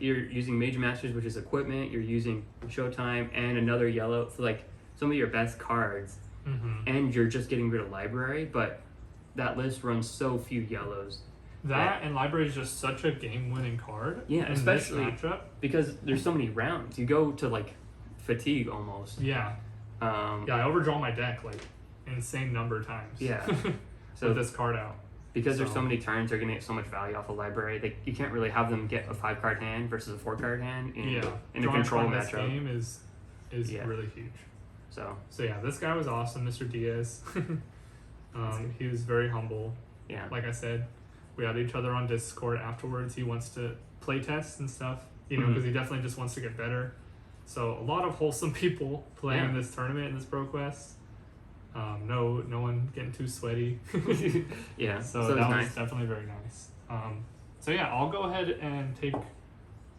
you're using Major Masters, which is equipment, you're using Showtime and another yellow, so like some of your best cards, Mm-hmm. and you're just getting rid of library, but that list runs so few yellows That and library is just such a game-winning card. Yeah, in especially- this matchup. because there's so many rounds. You go to fatigue almost. Yeah, yeah. I overdraw my deck like insane number of times. Yeah. with So this card out. because there's so- so many turns, they're gonna get so much value off of library. You can't really have them get a 5-card hand versus a 4-card hand in a Drawing control from this matchup. game is Yeah. really huge. So So yeah, this guy was awesome, Mr. Diaz. He was very humble. yeah. Like I said, we had each other on Discord afterwards. He wants to play test and stuff, because Mhm. he definitely just wants to get better. So a lot of wholesome people playing Yeah. this tournament in this Pro Quest. No one getting too sweaty. Yeah. So it's that was nice. definitely very nice. So yeah, I'll go ahead and take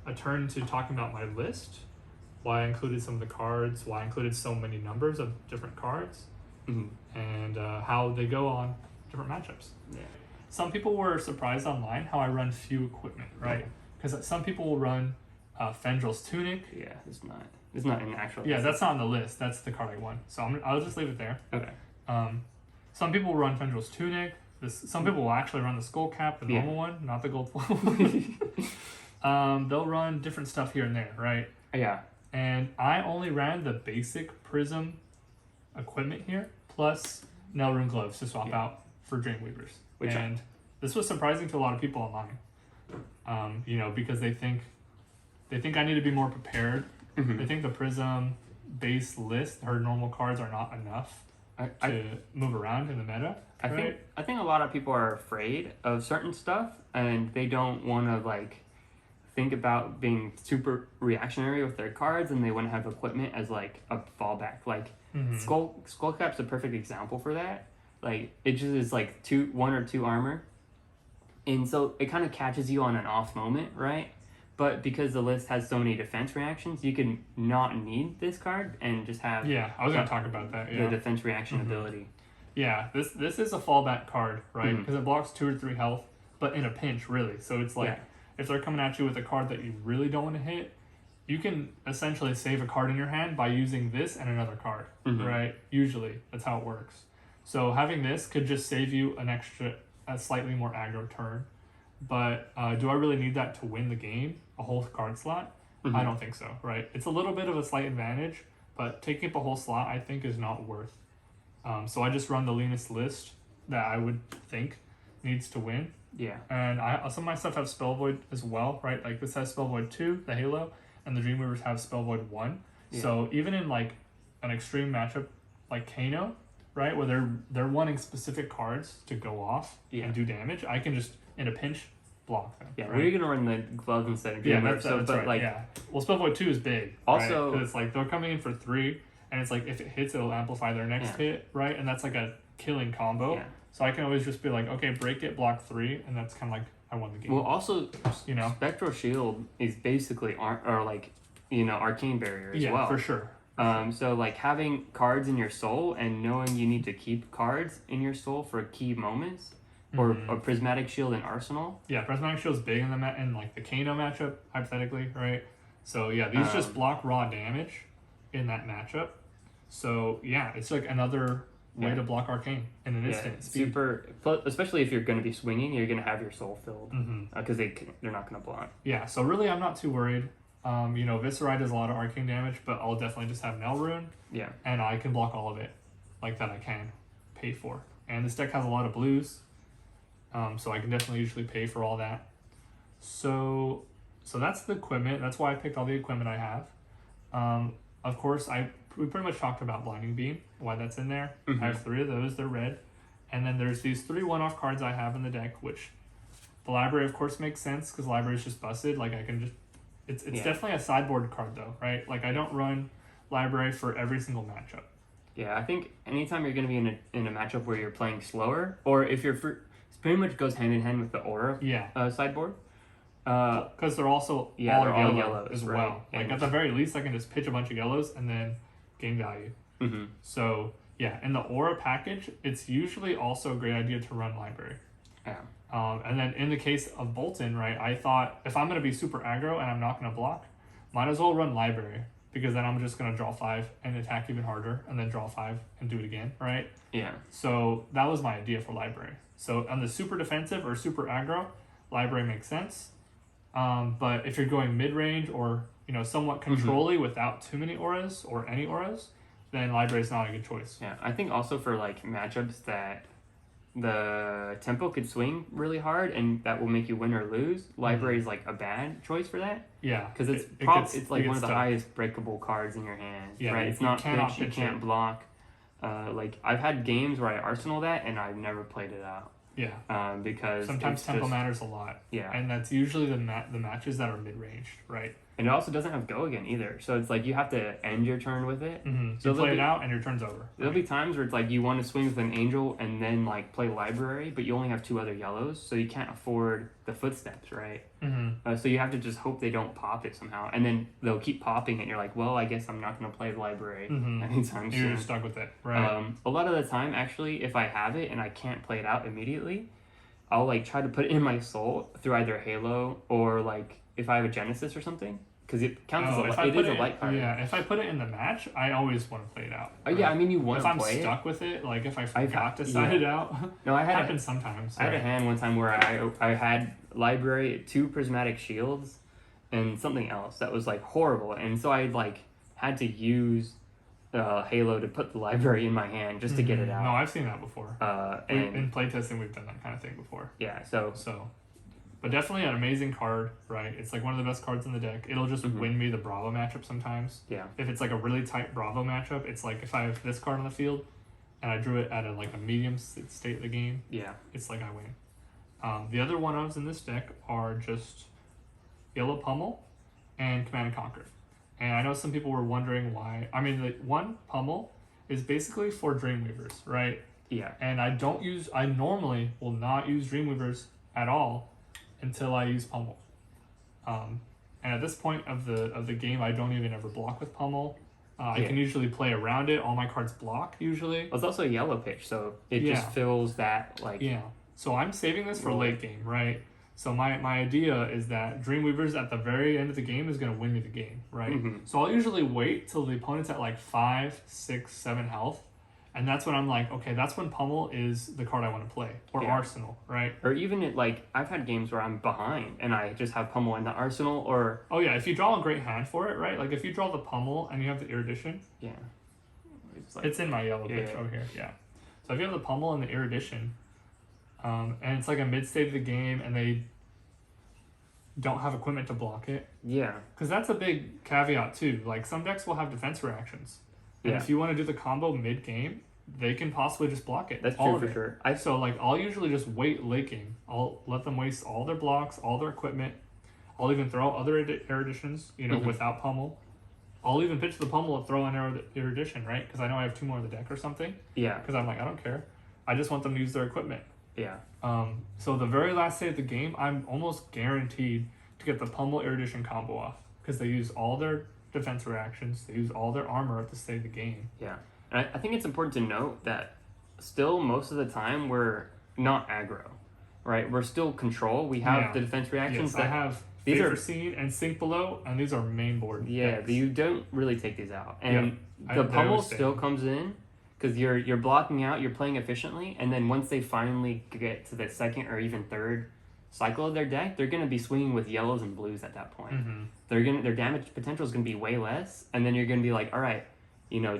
a turn to talking about my list. Why I included some of the cards, why I included so many numbers of different cards, Mhm. and how they go on different matchups. Yeah. Some people were surprised online how I run few equipment, right? Because some people will run Fendrel's Tunic. Yeah. It's not in the actual. Yeah, that's not on the list. That's the card I won. So I'll just leave it there. okay. Some people will run Fendrel's Tunic. Some people will actually run the Skull Cap, the Yeah. normal one, not the gold foil. They'll run different stuff here and there, right? Yeah. And I only ran the basic Prism equipment here, plus Nelrune gloves to swap Yeah. out for Dreamweavers. Which and this was surprising to a lot of people online, because they think I need to be more prepared. Mhm. They think the Prism base list, her normal cards are not enough I to move around in the meta. Right? I think a lot of people are afraid of certain stuff and they don't want to think about being super reactionary with their cards, and they want to have equipment as a fallback. Mhm. Skull Cap's a perfect example for that. It just is 1 or 2 armor, and so it kind of catches you on an off moment, right? But because the list has so many defense reactions, you can not need this card and just have Yeah, I was gonna talk about that. the Yeah, defense reaction Mhm. ability. yeah. This is a fallback card, right? Mhm. Because it blocks 2 or 3 health, but in a pinch, really. So it's Yeah. if they're coming at you with a card that you really don't want to hit, you can essentially save a card in your hand by using this and another card, right? Usually, that's how it works. So having this could just save you a slightly more aggro turn. But do I really need that to win the game? A whole card slot? I don't think so, right? It's a little bit of a slight advantage, but taking up a whole slot I think is not worth. So I just run the leanest list that I would think needs to win. Yeah. And some of my stuff have Spell Void as well, right? Like this has Spell Void 2, the Halo, and the Dreamweavers have Spell Void 1. Yeah. So even in like an extreme matchup like Kano, right, where they're wanting specific cards to go off and do damage, I can just in a pinch block them. Yeah, right? we're gonna run the gloves instead of Dreamweaver. That's right. Like, yeah. Well, Spell Void 2 is big. Also, because it's like they're coming in for 3, and it's like if it hits, it'll amplify their next hit, right? And that's like a killing combo. Yeah. So I can always just be like, okay, break it, block 3, and that's kind of like I won the game. Well, also, Spectral Shield is basically Arcane Barrier as well. Yeah, for sure. So like having cards in your soul and knowing you need to keep cards in your soul for key moments, or a Prismatic Shield and Arsenal. Yeah, Prismatic Shield's big in like the Kano matchup, hypothetically, right? So yeah, these just block raw damage in that matchup. So yeah, it's like another way to block Arcane in an instant. Super, especially if you're going to be swinging, you're going to have your soul filled because they're not going to block. Yeah, so really I'm not too worried. Viscerai does a lot of arcane damage, but I'll definitely just have Nelrune. Yeah. And I can block all of it, like that I can pay for. And this deck has a lot of blues, so I can definitely usually pay for all that. So that's the equipment. That's why I picked all the equipment I have. Of course, we pretty much talked about Blinding Beam, why that's in there. I have 3 of those, they're red. And then there's these 3 one-off cards I have in the deck, which the library, of course, makes sense because library is just busted. Like I can just... It's definitely a sideboard card though, right? Like I don't run library for every single matchup. Yeah, I think anytime you're going to be in a matchup where you're playing slower, or if you're it pretty much goes hand in hand with the aura sideboard. Because they're also all yellow as well. Like at the very least, I can just pitch a bunch of yellows and then gain value. So yeah, in the aura package, it's usually also a great idea to run library. Yeah. And then in the case of Bolton, right, I thought if I'm going to be super aggro and I'm not going to block, might as well run library because then I'm just going to draw 5 and attack even harder and then draw 5 and do it again, right? Yeah. So that was my idea for library. So on the super defensive or super aggro, library makes sense. But if you're going mid-range or somewhat control-y without too many auras or any auras, then library is not a good choice. Yeah, I think also for like matchups that the tempo could swing really hard and that will make you win or lose, library is like a bad choice for that. Yeah, because it's like one of the highest breakable cards in your hand. Yeah, right. It's not pitch, you can't block. Like I've had games where I arsenal that and I've never played it out. Yeah. Because sometimes tempo matters a lot. Yeah. And that's usually the matches that are mid-range, right? And it also doesn't have go again either. So it's like you have to end your turn with it. So you play it out and your turn's over. There'll be times where it's like you want to swing with an angel and then like play library, but you only have 2 other yellows, so you can't afford the footsteps, right? So you have to just hope they don't pop it somehow. And then they'll keep popping it and you're like, well, I guess I'm not going to play the library anytime soon. You're stuck with it, right? A lot of the time, actually, if I have it and I can't play it out immediately, I'll like try to put it in my soul through either Halo or like if I have a Genesis or something. Because it counts as a light card. Yeah, if I put it in the match, I always want to play it out. Right? Yeah, I mean you want to play it. If I'm stuck with it, like if I forgot to side it out, no, I had happens sometimes. I had a hand one time where I had library 2 prismatic shields and something else that was like horrible, and so I like had to use Halo to put the library in my hand just to get it out. No, I've seen that before. And in playtesting, we've done that kind of thing before. Yeah, but definitely an amazing card, right? It's like one of the best cards in the deck. It'll just win me the Bravo matchup sometimes. Yeah. If it's like a really tight Bravo matchup, it's like if I have this card on the field and I drew it at a medium state of the game, it's like I win. The other one-ofs in this deck are just Yellow Pummel and Command and Conquer. And I know some people were wondering why. I mean, the one Pummel is basically for Dreamweavers, right? Yeah. And I normally will not use Dreamweavers at all until I use Pummel. And at this point of the game, I don't even ever block with Pummel. I can usually play around it. All my cards block usually. Well, it's also a yellow pitch, so it just fills that like. Yeah. So I'm saving this for late game, right? So my idea is that Dreamweavers at the very end of the game is going to win me the game, right? So I'll usually wait till the opponent's at like 5, 6, 7 health. And that's when I'm like, okay, that's when Pummel is the card I want to play. Or Arsenal, right? Or even I've had games where I'm behind and I just have Pummel in the Arsenal or... Oh yeah, if you draw a great hand for it, right? Like if you draw the Pummel and you have the Erudition. Yeah. It's in my yellow pitch over here, yeah. So if you have the Pummel and the Erudition, and it's like a mid-stage of the game and they don't have equipment to block it. Yeah. Because that's a big caveat too. Like some decks will have defense reactions. And if you want to do the combo mid-game, they can possibly just block it. That's true for sure. So like I'll usually just wait late game. I'll let them waste all their blocks, all their equipment. I'll even throw other Eruditions, without Pummel. I'll even pitch the Pummel and throw an Erudition, right? Because I know I have 2 more in the deck or something. Yeah. Because I'm like, I don't care. I just want them to use their equipment. Yeah. So the very last day of the game, I'm almost guaranteed to get the Pummel Erudition combo off. Because they use all their defense reactions. They use all their armor at the state of the game. Yeah. And I think it's important to note that still most of the time we're not aggro, right? We're still control. We have the defense reactions. Yes, I have Favor Scene and Sink Below, and these are main board decks. But you don't really take these out. And the Pummel still comes in because you're blocking out, you're playing efficiently, and then once they finally get to the second or even third cycle of their deck, they're going to be swinging with yellows and blues at that point. Their damage potential is going to be way less, and then you're going to be like, all right,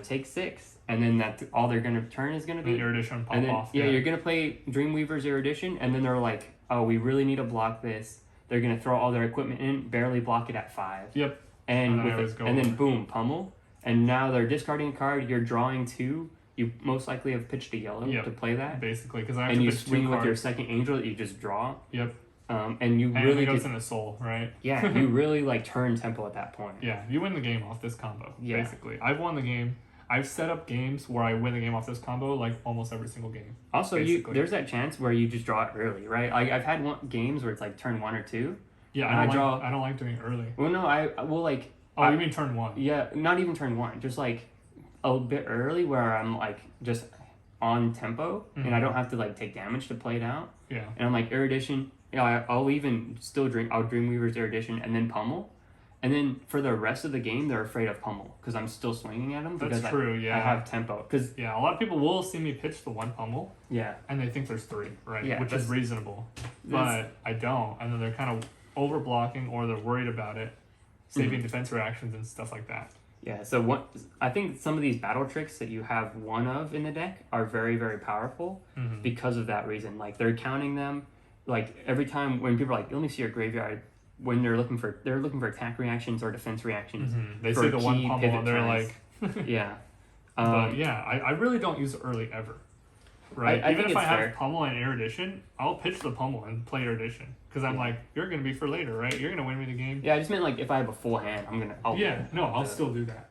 take 6, and then that's all they're going to turn is going to be Erudition pop off. Yeah, you're going to play Dreamweaver's Erudition, and then they're like, oh, we really need to block this. They're going to throw all their equipment in, barely block it at 5. Yep. And then boom, Pummel. And now they're discarding a card, you're drawing 2. You most likely have pitched a yellow to play that. Basically, because you swing with your second angel that you just draw. Yep. And you really it goes into soul, right? Yeah, you really turn tempo at that point. Yeah, you win the game off this combo. Yeah. Basically, I've won the game. I've set up games where I win the game off this combo almost every single game. Also, there's that chance where you just draw it early, right? I've had games where it's turn 1 or 2. Yeah, I don't like doing it early. Well, no, you mean turn 1? Yeah, not even turn 1. Just a bit early where I'm just on tempo and I don't have to take damage to play it out. Yeah. And I'm Erudition. Yeah, I'll even still I'll Dreamweaver's Erudition and then Pummel. And then for the rest of the game, they're afraid of Pummel because I'm still swinging at them. That's true, I have tempo. A lot of people will see me pitch the 1 Pummel. Yeah. And they think there's 3, right? Yeah, which is reasonable. But I don't. And then they're kind of over blocking or they're worried about it, saving defense reactions and stuff like that. Yeah, so I think some of these battle tricks that you have one of in the deck are very, very powerful because of that reason. They're counting them. Every time when people are let me see your graveyard, when they're looking for attack reactions or defense reactions. They see the 1 Pummel and they're like... yeah. But I really don't use it early ever. Right? Even if I have Pummel and Erudition, I'll pitch the Pummel and play Erudition. Because I'm you're going to be for later, right? You're going to win me the game. Yeah, I just meant if I have a full hand, I'll still do that.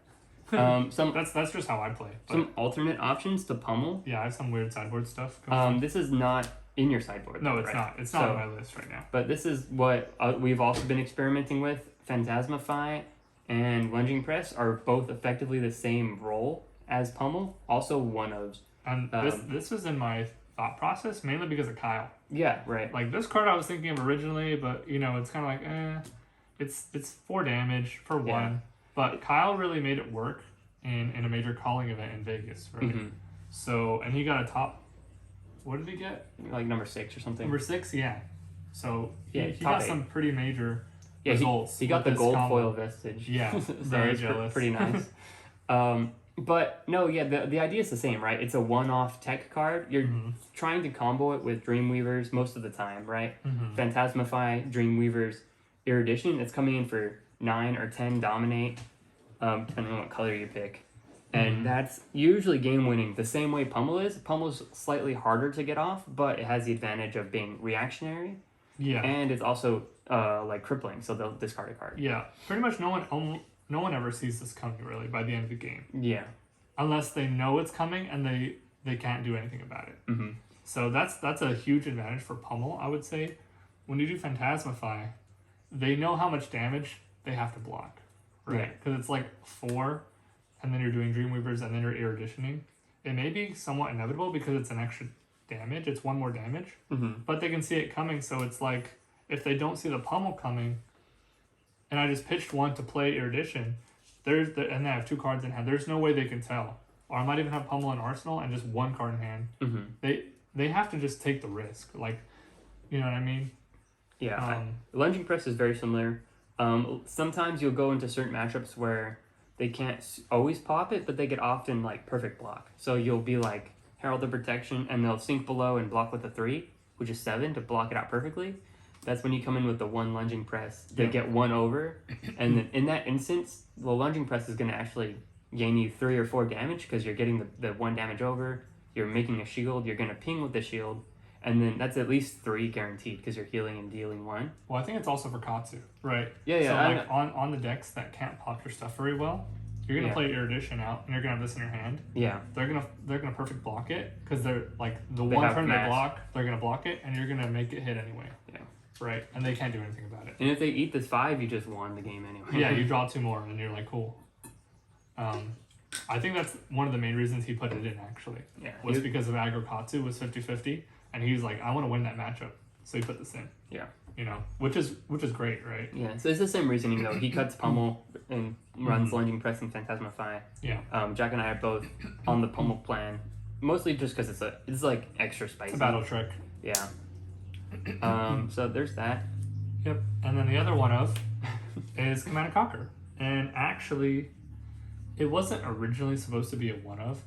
That's just how I play. Some alternate options to Pummel. Yeah, I have some weird sideboard stuff. This is not in your sideboard. No, it's not. It's not on my list right now. But this is what we've also been experimenting with. Phantasmify and Lunging Press are both effectively the same role as Pummel. Also one of. And this was in my thought process mainly because of Kyle. Yeah, right. This card I was thinking of originally, but it's kind of it's 4 damage for 1. But Kyle really made it work in a major calling event in Vegas, right? So, and he got a top. What did he get? Number 6 or something. Number 6, yeah. So he got 8. Some pretty major results. He got the gold foil vestige. Yeah, very jealous. Pretty nice. But no, the idea is the same, right? It's a one-off Teck card. You're trying to combo it with Dreamweavers most of the time, right? Phantasmify, Dreamweavers, Erudition. It's coming in for 9 or 10 dominate, depending on what color you pick. And that's usually game-winning, the same way Pummel is. Pummel's slightly harder to get off, but it has the advantage of being reactionary. Yeah. And it's also crippling, so they'll discard a card. Yeah, pretty much no one ever sees this coming, really, by the end of the game. Yeah. Unless they know it's coming and they can't do anything about it. So that's a huge advantage for Pummel, I would say. When you do Phantasmify, they know how much damage they have to block, right? Because it's 4, and then you're doing Dreamweavers, and then you're Eruditioning. It may be somewhat inevitable because it's an extra damage. It's 1 more damage, but they can see it coming, so it's if they don't see the pummel coming, and I just pitched one to play Erudition, and they have 2 cards in hand, there's no way they can tell. Or I might even have pummel in arsenal and just 1 card in hand. They have to just take the risk. Like, you know what I mean? Yeah. Lunging press is very similar. Sometimes you'll go into certain matchups where they can't always pop it, but they get often like perfect block. So you'll be like Herald of Protection, and they'll sink below and block with a 3, which is 7 to block it out perfectly. That's when you come in with the 1 lunging press. They get 1 over, and then in that instance, the lunging press is going to actually gain you 3 or 4 damage because you're getting the 1 damage over. You're making a shield. You're going to ping with the shield. And then that's at least 3 guaranteed because you're healing and dealing 1. Well, I think it's also for Katsu, right? Yeah. So like on the decks that can't pop your stuff very well, you're gonna play Erudition out, and you're gonna have this in your hand. Yeah. They're gonna perfect block it because they're like the one turn they block, they're gonna block it, and you're gonna make it hit anyway. Yeah. Right, and they can't do anything about it. And if they eat this 5, you just won the game anyway. Yeah, you draw 2 more, and you're like, cool. I think that's one of the main reasons he put it in, actually. Yeah. Was because of aggro Katsu was 50-50, and he was like, I want to win that matchup, so he put this in. Yeah. You know, which is great, right? Yeah, so it's the same reasoning though. He cuts pummel and runs lunging press and Phantasmify. Yeah. Jack and I are both on the pummel plan, mostly just because it's like extra spicy. It's a battle trick. Yeah. So there's that. Yep. And then the other one of is Command and Conquer, and actually, it wasn't originally supposed to be a one of,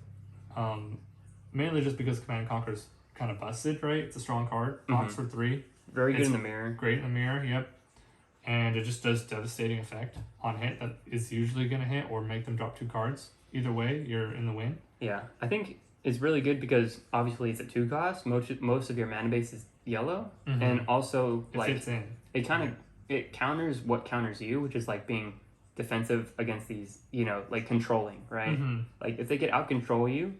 mainly just because Command and Conquer's kind of busted, right? It's a strong card, box for 3. Very good in the mirror. Great in the mirror, yep. And it just does devastating effect on hit that is usually going to hit or make them drop 2 cards. Either way, you're in the win. Yeah, I think it's really good because obviously it's a 2 cost. Most of your mana base is yellow, and also it fits in. It counters what counters you, which is like being defensive against these, like controlling, right? Like if they get out control you,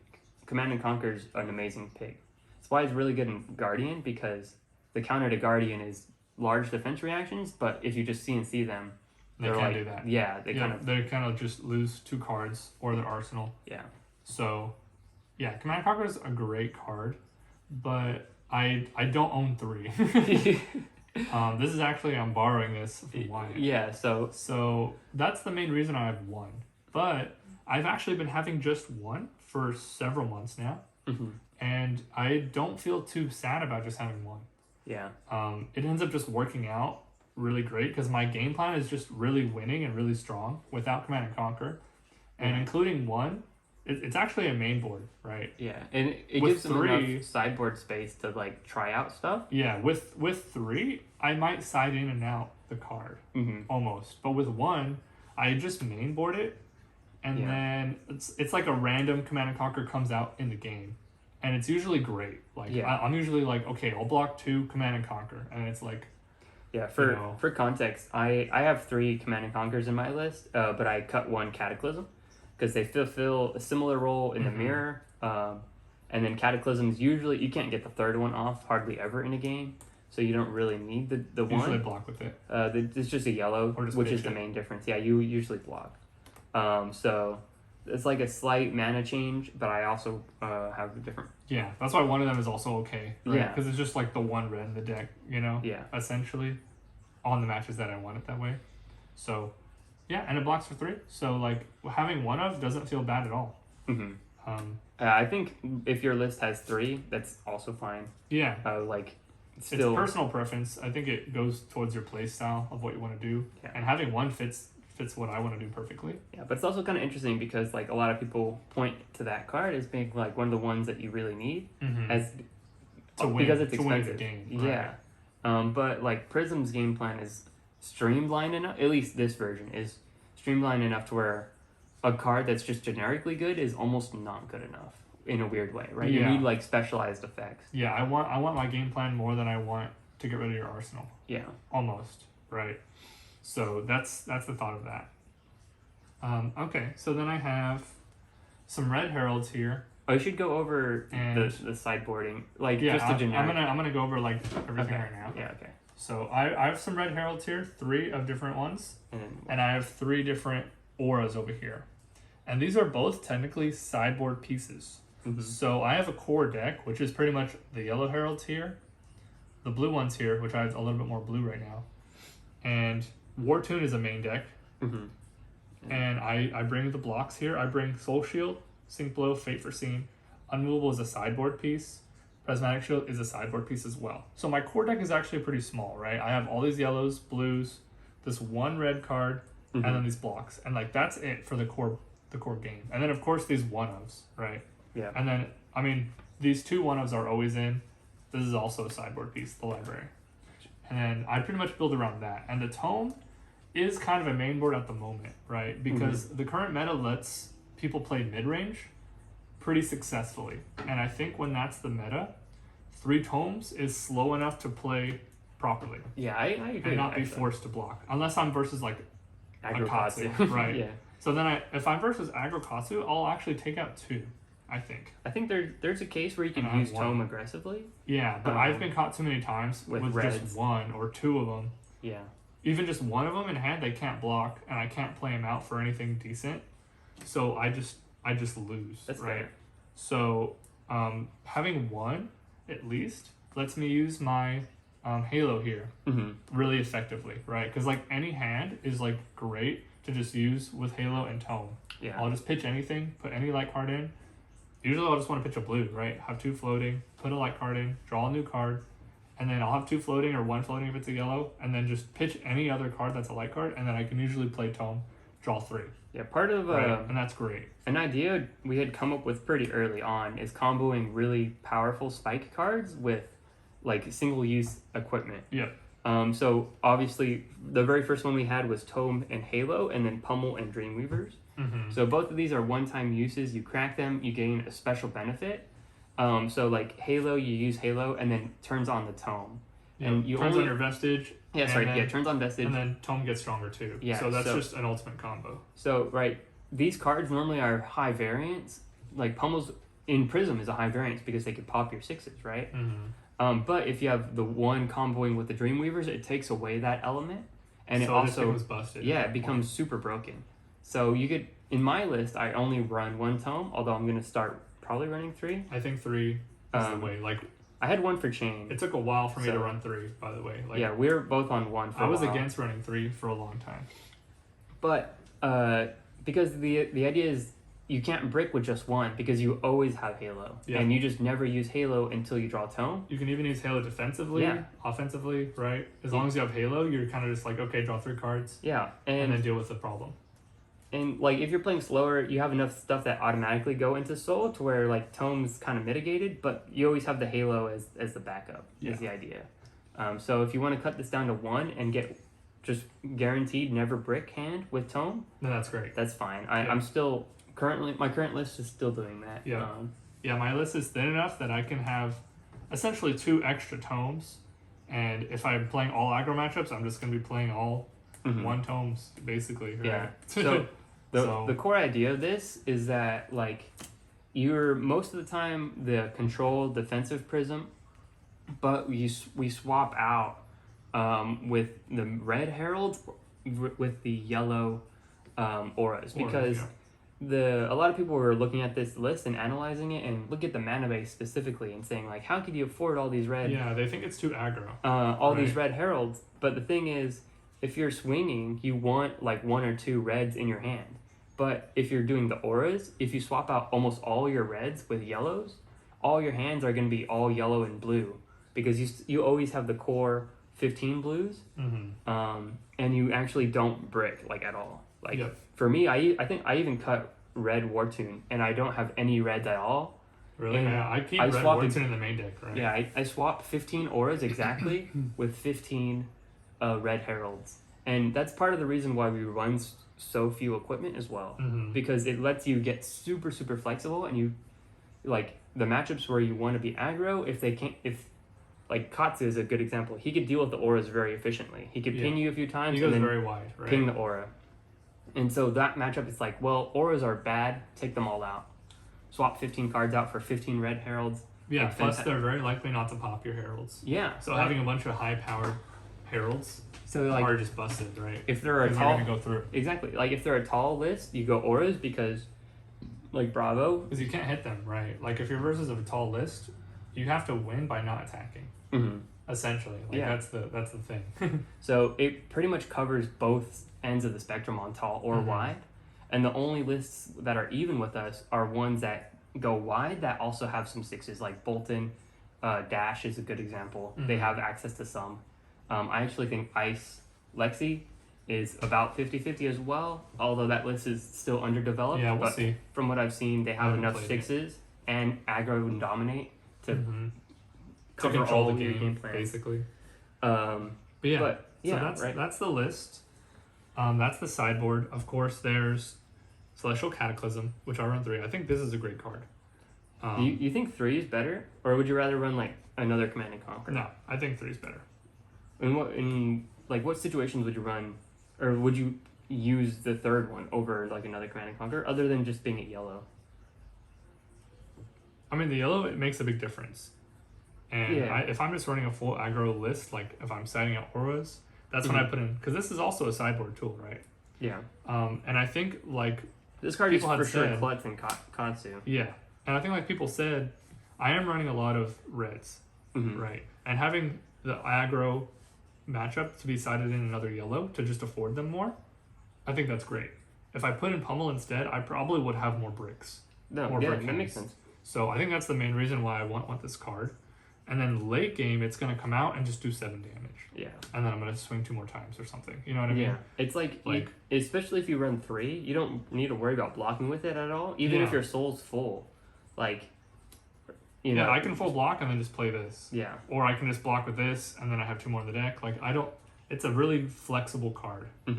Command and Conquer is an amazing pick. That's why it's really good in Guardian, because the counter to Guardian is large defense reactions, but if you just CNC them, they can't do that. Yeah, they kind of just lose 2 cards or their arsenal. Yeah. So, yeah, Command and Conquer is a great card, but I don't own 3. This is actually, I'm borrowing this from Wyatt. Yeah, so that's the main reason I have 1. But I've actually been having just 1 for several months now, and I don't feel too sad about just having 1. Yeah. It ends up just working out really great because my game plan is just really winning and really strong without Command and Conquer, and including 1. It's actually a main board, right? Yeah, and it gives them enough sideboard space to like try out stuff. Yeah, with 3, I might side in and out the card almost, but with 1, I just main board it, and then it's like a random Command and Conquer comes out in the game. And it's usually great. Like I'm usually like, okay, I'll block 2 Command and Conquer, and it's like, for context, I have 3 Command and Conquers in my list, but I cut 1 Cataclysm because they fulfill a similar role in the mirror. And then Cataclysms usually you can't get the 3rd one off hardly ever in a game, so you don't really need the one. Usually block with it. It's just a yellow, which is the main difference. Yeah, you usually block. So it's like a slight mana change, but I also have a different. Yeah, that's why one of them is also okay. Right? Yeah, because it's just like the 1 red in the deck, Yeah. Essentially, on the matches that I want it that way. So, yeah, and it blocks for 3. So like having 1 of doesn't feel bad at all. I think if your list has 3, that's also fine. Yeah. It's personal preference. I think it goes towards your play style of what you want to do. Yeah. And having 1 fits what I want to do perfectly. Yeah, but it's also kind of interesting because like a lot of people point to that card as being like one of the ones that you really need as to win, because it's to expensive. Win the game. Yeah. Right. But like Prism's game plan is streamlined enough, at least this version is streamlined enough to where a card that's just generically good is almost not good enough in a weird way, right? Yeah. You need like specialized effects. Yeah, I want my game plan more than I want to get rid of your arsenal. Yeah. Almost, right? So that's the thought of that. Okay, so then I have some red heralds here. I should go over the sideboarding, like just a generic. I'm gonna go over like everything right now. Yeah, okay. So I have some red heralds here, 3 of different ones, and I have 3 different auras over here, and these are both technically sideboard pieces. So I have a core deck, which is pretty much the yellow heralds here, the blue ones here, which I have a little bit more blue right now. And War Tune is a main deck. Mm-hmm. And I bring the blocks here. I bring Soul Shield, Sync Blow, Fate Foreseen. Unmovable is a sideboard piece. Prismatic Shield is a sideboard piece as well. So my core deck is actually pretty small, right? I have all these yellows, blues, this one red card, and then these blocks. And like that's it for the core game. And then of course these one-ofs, right? Yeah. And then I mean these two one-ofs are always in. This is also a sideboard piece, the library. And then I pretty much build around that. And the tome is kind of a main board at the moment, right? Because the current meta lets people play mid-range pretty successfully. And I think when that's the meta, 3 tomes is slow enough to play properly. Yeah, I agree. And not be forced to block. Unless I'm versus like Aggro Katsu, Katsu. right? Yeah. So then if I'm versus Aggro Katsu, I'll actually take out 2, I think. I think there's a case where you can And I use have one. tome aggressively. Yeah, but I've been caught too many times With with reds. just 1 or 2 of them. Yeah. Even just one of them in hand, they can't block, and I can't play them out for anything decent. So I just lose. That's right. fair. So having 1 at least lets me use my Halo here really effectively, right? Because like any hand is like great to just use with Halo and Tome. Yeah. I'll just pitch anything, put any light card in. Usually I'll just want to pitch a blue, right? Have 2 floating, put a light card in, draw a new card. And then I'll have 2 floating or 1 floating if it's a yellow, and then just pitch any other card that's a light card, and then I can usually play Tome, draw 3. Yeah, part of Right? And that's great. an idea we had come up with pretty early on is comboing really powerful spike cards with like single-use equipment. Yeah. So obviously the very first one we had was Tome and Halo, and then Pummel and Dreamweavers. So both of these are one-time uses. You crack them, you gain a special benefit. So like Halo, you use Halo and then turns on the Tome. Yeah. And you turns only, on your vestige. yeah, sorry, yeah, turns on Vestige. And then Tome gets stronger too. Yeah, So that's so- just an ultimate combo. So right, these cards normally are high variance. Like Pummel's in Prism is a high variance because they could pop your 6s, right? But if you have the one comboing with the Dreamweavers, it takes away that element, and so it it just also becomes busted. yeah, at it that becomes super broken. So you could in my list, I only run 1 Tome, although I'm gonna start probably running 3. point. I think 3 is the way. Like I had 1 for Chain. it took a while for me to So- run 3, by the way. Like Yeah, we were both on 1 for I a was while. against running 3 for a long time. But because the idea is you can't brick with just 1 because you always have Halo. Yeah. And you just never use Halo until you draw Tome. You can even use Halo defensively, Yeah. offensively, right? As long as you have Halo, you're kind of just like, okay, draw 3 cards Yeah. and then deal with the problem. And like if you're playing slower, you have enough stuff that automatically go into Soul to where like Tome's kind of mitigated, but you always have the Halo as the backup is the idea. So if you want to cut this down to 1 and get just guaranteed never brick hand with Tome, Then that's great. that's fine. Yeah. I'm still my current list is still doing that. Yeah. Yeah, my list is thin enough that I can have essentially 2 extra tomes. And if I'm playing all aggro matchups, I'm just going to be playing all 1 tomes, basically. Right? Yeah. So the core idea of this is that like you're most of the time the control defensive Prism, but we swap out with the red heralds with the yellow auras because a lot of people were looking at this list and analyzing it and look at the mana base specifically and saying like how could you afford all these red Yeah, they think it's too aggro. these red heralds, but the thing is if you're swinging you want like 1 or 2 reds in your hand. But if you're doing the auras, if you swap out almost all your reds with yellows, all your hands are going to be all yellow and blue because you always have the core 15 blues, and you actually don't brick like at all. Like for me, I think I even cut red War Tune, and I don't have any reds at all. Really? And Yeah, I keep I Red swapped Warden in the main deck, right? Yeah, I swapped 15 auras exactly with 15 red heralds, and that's part of the reason why we run so few equipment as well, because it lets you get super flexible, and you like the matchups where you want to be aggro. If like Katsu is a good example, he could deal with the auras very efficiently. He could ping you a few times He goes and then very wide, right? ping the aura, and so that matchup is like, well, auras are bad, take them all out. Swap 15 cards out for 15 red heralds. Yeah, Like, plus they're very likely not to pop your heralds. Yeah. So having a bunch of high-powered heralds so like are just busted, right? if they're a Because tall they're gonna go through. exactly like if they're a tall list, you go auras because like Bravo. Because you can't hit them, right? Like if you're versus a tall list, you have to win by not attacking. Essentially, like Yeah. that's the thing. So it pretty much covers both ends of the spectrum on tall or wide. And the only lists that are even with us are ones that go wide that also have some sixes, like Bolton. Dash is a good example. They have access to some. I actually think Ice Lexi is about 50-50 as well, although that list is still underdeveloped. Yeah, we'll but see. from what I've seen, they have haven't enough played sixes and aggro and dominate to To cover control all the your game, game plan. basically. Um, But yeah, But, yeah, so that's right. that's the list. That's the sideboard. Of course, there's Celestial Cataclysm, which I run 3. I think this is a great card. you think 3 is better, or would you rather run like another Command and Conquer? No, I think 3 is better. In what situations would you run, or would you use the third one over like another Command and Conquer, other than just being at yellow? I mean, the yellow, it makes a big difference. And Yeah. if I'm just running a full aggro list, like if I'm setting out auras, that's when I put in, because this is also a sideboard tool, right? Yeah. And I think like This card is People had for sure said- Klutz and Katsu. yeah, and I think like people said, I am running a lot of reds, right? And having the aggro matchup to be sided in another yellow to just afford them more, I think that's great. If I put in Pummel instead, I probably would have more bricks. No, Or yeah, brick that makes hands. sense. So I think that's the main reason why I want this card. And then late game, it's going to come out and just do 7 damage. Yeah. And then I'm going to swing 2 more times or something. You know what I mean? Yeah, it's like especially if you run 3, you don't need to worry about blocking with it at all. Even if Yeah. your soul's full, like you Yeah, know. I can full block and then just play this. Yeah, Or I can just block with this and then I have 2 more in the deck. Like, I don't... It's a really flexible card, but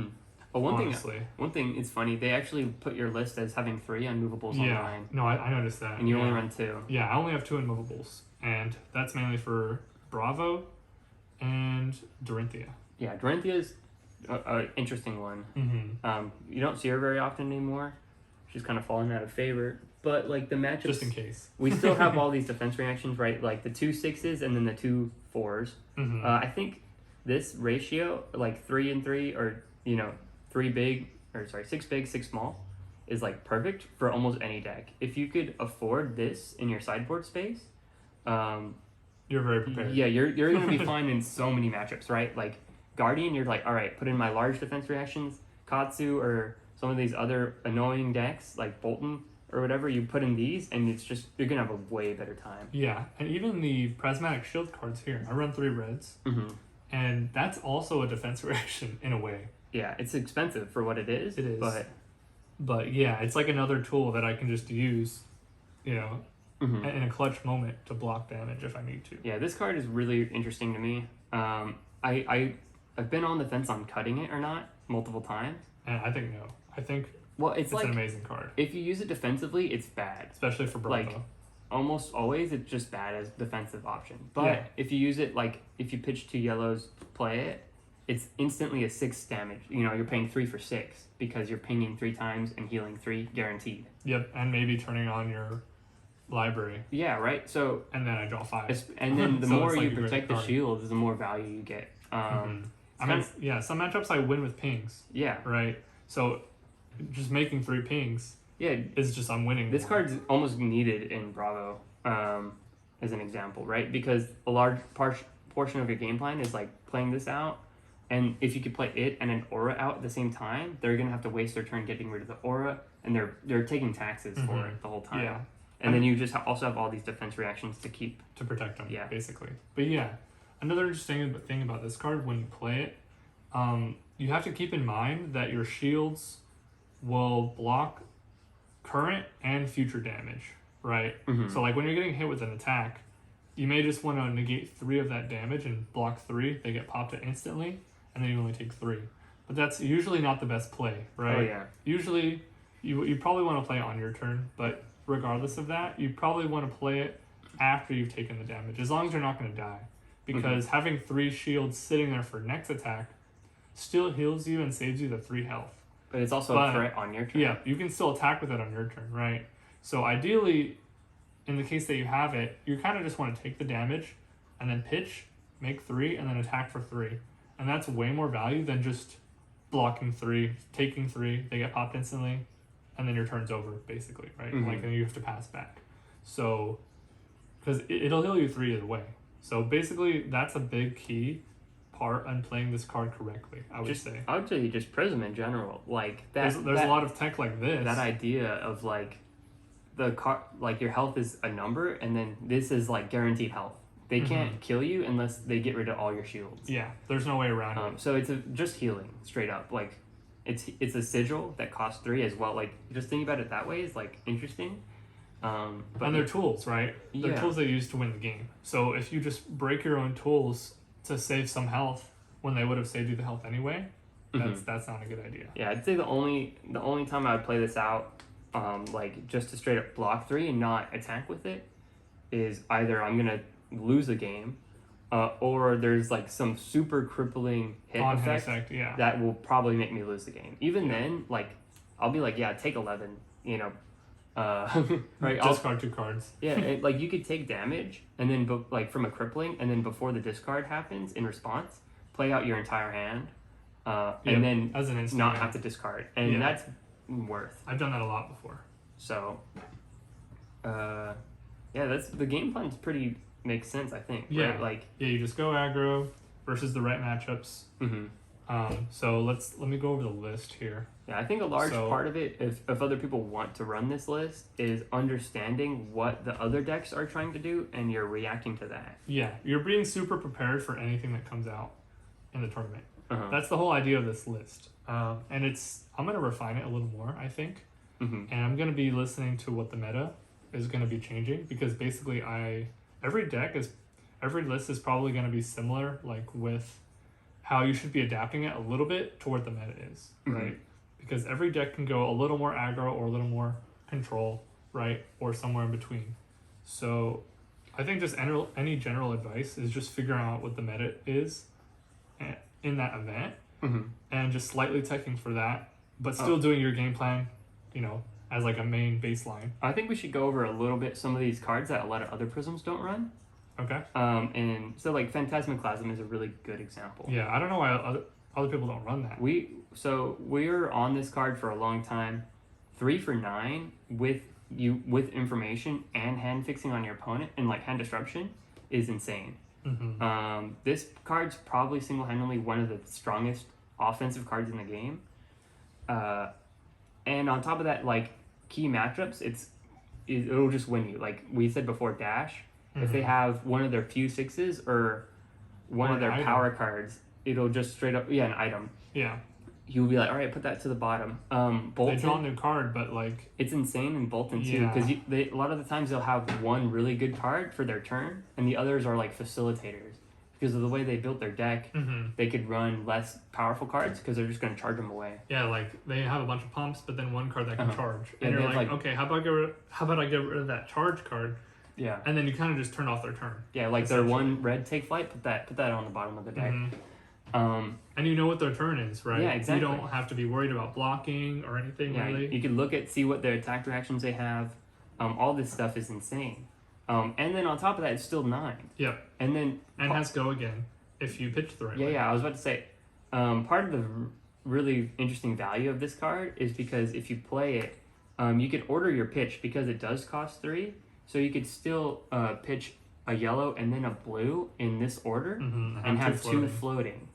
honestly. one thing is funny. They actually put your list as having 3 unmovables Yeah. online, No, I noticed that. and you yeah. only run 2. Yeah, I only have 2 immovables. And that's mainly for Bravo and Dorinthia. Yeah, Dorinthia's a interesting one. You don't see her very often anymore. She's kind of fallen out of favor. But like the matchups, Just in case. we still have all these defense reactions, right? Like the 2 6s and then the 2 4s. I think this ratio, like 3 and 3, or 3 big, or sorry, 6 big, 6 small, is like perfect for almost any deck. If you could afford this in your sideboard space, You're very prepared. yeah, you're gonna be fine in so many matchups, right? Like Guardian, you're like, all right, put in my large defense reactions. Katsu or some of these other annoying decks like Bolton or whatever, you put in these, and it's just you're gonna have a way better time. Yeah, and even the Prismatic Shield cards here. I run 3 reds, and that's also a defense reaction in a way. Yeah, it's expensive for what it is. It is. But yeah, it's like another tool that I can just use, in a clutch moment to block damage if I need to. yeah, this card is really interesting to me. I've been on the fence on cutting it or not multiple times. And I think no. I think Well, it's it's like an amazing card, if you use it defensively, it's bad. especially for Bravo. Like, almost always it's just bad as defensive option. But Yeah. if you use it, like if you pitch 2 yellows, play it, it's instantly a 6 damage. You're paying 3 for 6 because you're pinging 3 times and healing 3 guaranteed. Yep, and maybe turning on your library, Yeah, right. So and then I draw 5. and then the So more it's like you a great protect the card. shields, the more value you get. I mean, yeah, some matchups I win with pings, Yeah, right? So just making 3 pings yeah. is just I'm winning. This more. card's almost needed in Bravo, as an example, right? Because a large portion of your game plan is like playing this out, and if you could play it and an aura out at the same time, they're gonna have to waste their turn getting rid of the aura, and they're taking taxes for it the whole time. Yeah. And then you just also have all these defense reactions to keep. to protect them, Yeah. basically. But yeah, another interesting thing about this card when you play it, you have to keep in mind that your shields will block current and future damage, right? So like when you're getting hit with an attack, you may just want to negate 3 of that damage and block 3. They get popped instantly, and then you only take 3. But that's usually not the best play, right? Oh yeah. Usually, you probably want to play it on your turn, but regardless of that, you probably want to play it after you've taken the damage, as long as you're not going to die. Because having 3 shields sitting there for next attack still heals you and saves you the 3 health. But it's also a threat on your turn. Yeah, you can still attack with it on your turn, right? So ideally, in the case that you have it, you kind of just want to take the damage and then pitch, make 3, and then attack for 3. And that's way more value than just blocking 3, taking 3, they get popped instantly, and then your turn's over, basically, right? Like, then you have to pass back. So, because it'll heal you 3 either way. So basically, that's a big key part on playing this card correctly, I would say. I would say just Prism in general. Like that. There's a lot of tech like this. That idea of like the card, like your health is a number, and then this is like guaranteed health. They can't kill you unless they get rid of all your shields. Yeah, there's no way around it. So it's just healing straight up. Like it's a sigil that costs 3 as well. Like just thinking about it that way is like interesting. But and they're tools, right? They're tools they use to win the game. So if you just break your own tools to save some health when they would have saved you the health anyway, that's not a good idea. Yeah, I'd say the only time I would play this out, like just to straight up block 3 and not attack with it, is either I'm gonna lose a game, or there's like some super crippling hit effect that will probably make me lose the game. Even then, like I'll be like, yeah, take 11, you know, right? Discard 2 cards. Yeah, like you could take damage and then like from a crippling, and then before the discard happens, in response, play out your entire hand, and then as an instant not have to discard, and that's worth. I've done that a lot before. So, yeah, that's the game plan's pretty makes sense, I think. Yeah, right? Like you just go aggro versus the right matchups. So let me go over the list here. Yeah, I think a large part of it, if other people want to run this list, is understanding what the other decks are trying to do, and you're reacting to that. Yeah, you're being super prepared for anything that comes out in the tournament. That's the whole idea of this list. And I'm going to refine it a little more, I think. And I'm going to be listening to what the meta is going to be changing, because basically every list is probably going to be similar, like with how you should be adapting it a little bit to what the meta is, right? Because every deck can go a little more aggro or a little more control, right? Or somewhere in between. So I think just any general advice is just figuring out what the meta is in that event, and just slightly teching for that, but still doing your game plan, you know, as like a main baseline. I think we should go over a little bit some of these cards that a lot of other Prisms don't run. Okay. And so like Phantasmaclasm is a really good example. Yeah, I don't know why other people don't run that. We're on this card for a long time. 3 for 9 with information and hand fixing on your opponent and like hand disruption is insane. This card's probably single-handedly one of the strongest offensive cards in the game. And on top of that, like key matchups, it'll just win you. Like we said before, Dash. If they have one of their few 6s or one of their power cards, it'll just straight up an item. Yeah. You'll be like, all right, put that to the bottom. Bolton, they draw a new card, but like it's insane in Bolton too, because a lot of the times they'll have one really good card for their turn, and the others are like facilitators. Because of the way they built their deck, they could run less powerful cards because they're just going to charge them away. Yeah, like they have a bunch of pumps, but then one card that can charge, and you're like, okay, how about I get rid of that charge card? Yeah. And then you kind of just turn off their turn. Yeah, like their one red take flight, put that on the bottom of the deck. And you know what their turn is, right? Yeah, exactly. You don't have to be worried about blocking or anything, really. You can see what their attack reactions they have. All this stuff is insane. And then on top of that, it's still 9. Yeah. And has go again if you pitch the right way. Yeah, I was about to say, part of the really interesting value of this card is because if you play it, you could order your pitch because it does cost 3. So you could still pitch a yellow and then a blue in this order and have 2 floating.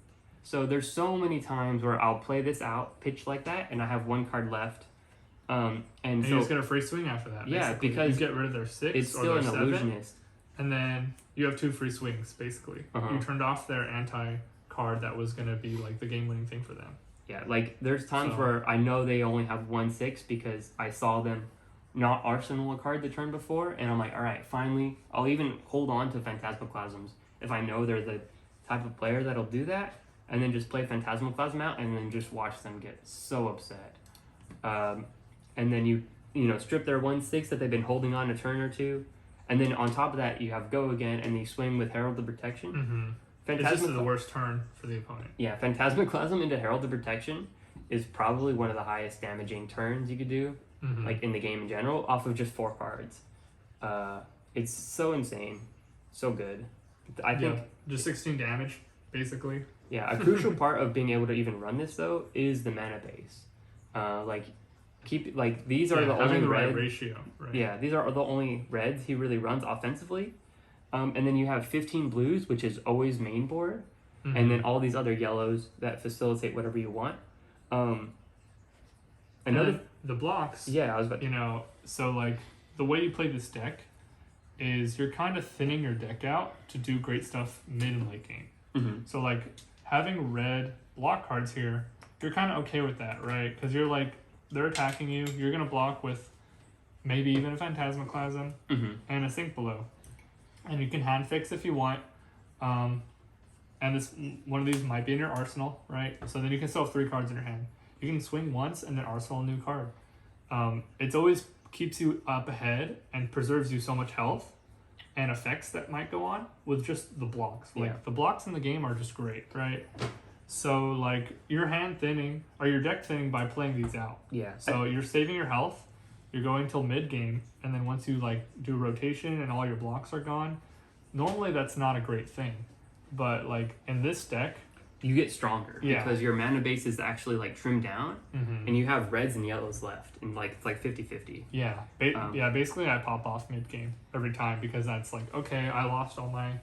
So there's so many times where I'll play this out, pitch like that, and I have 1 card left. And so you just get a free swing after that. Yeah, basically. because you get rid of their 6 it's or still their an 7, illusionist. And then you have 2 free swings, basically. You turned off their anti-card that was going to be like the game-winning thing for them. Yeah, like there's times where I know they only have 1 6 because I saw them not arsenal a card the turn before, and I'm like, all right, finally, I'll even hold on to Phantasmaclasms if I know they're the type of player that'll do that, and then just play Phantasmaclasm out and then just watch them get so upset. And then you strip their 1 6 that they've been holding on a turn or two, and then on top of that you have go again and you swing with Herald of Protection. It's just the worst turn for the opponent. Yeah, Phantasmaclasm into Herald of Protection is probably one of the highest damaging turns you could do. Like in the game in general, off of just 4 cards. It's so insane, so good. I think just 16 damage basically. Yeah, a crucial part of being able to even run this though is the mana base. These are the only the red right ratio. Right? Yeah, these are the only reds he really runs offensively. And then you have 15 blues, which is always main board, and then all these other yellows that facilitate whatever you want. Another the blocks. Yeah, I was about you know, so like the way you play this deck is you're kind of thinning your deck out to do great stuff mid and late game. So like having red block cards here, you're kind of okay with that, right? Because you're like, they're attacking you. You're gonna block with maybe even a Phantasmaclasm and a Sink Below, and you can hand fix if you want. And this one of these might be in your arsenal, right? So then you can still have 3 cards in your hand. You can swing once and then arsenal a new card. It's always keeps you up ahead and preserves you so much health and effects that might go on with just the blocks. Like the blocks in the game are just great, right? So like your hand thinning or your deck thinning by playing these out. Yeah. So you're saving your health. You're going till mid game, and then once you like do rotation and all your blocks are gone, normally that's not a great thing. But like in this deck, you get stronger because your mana base is actually like trimmed down, and you have reds and yellows left, and like it's like 50-50. Yeah, basically I pop off mid game every time because that's like, okay, I lost all my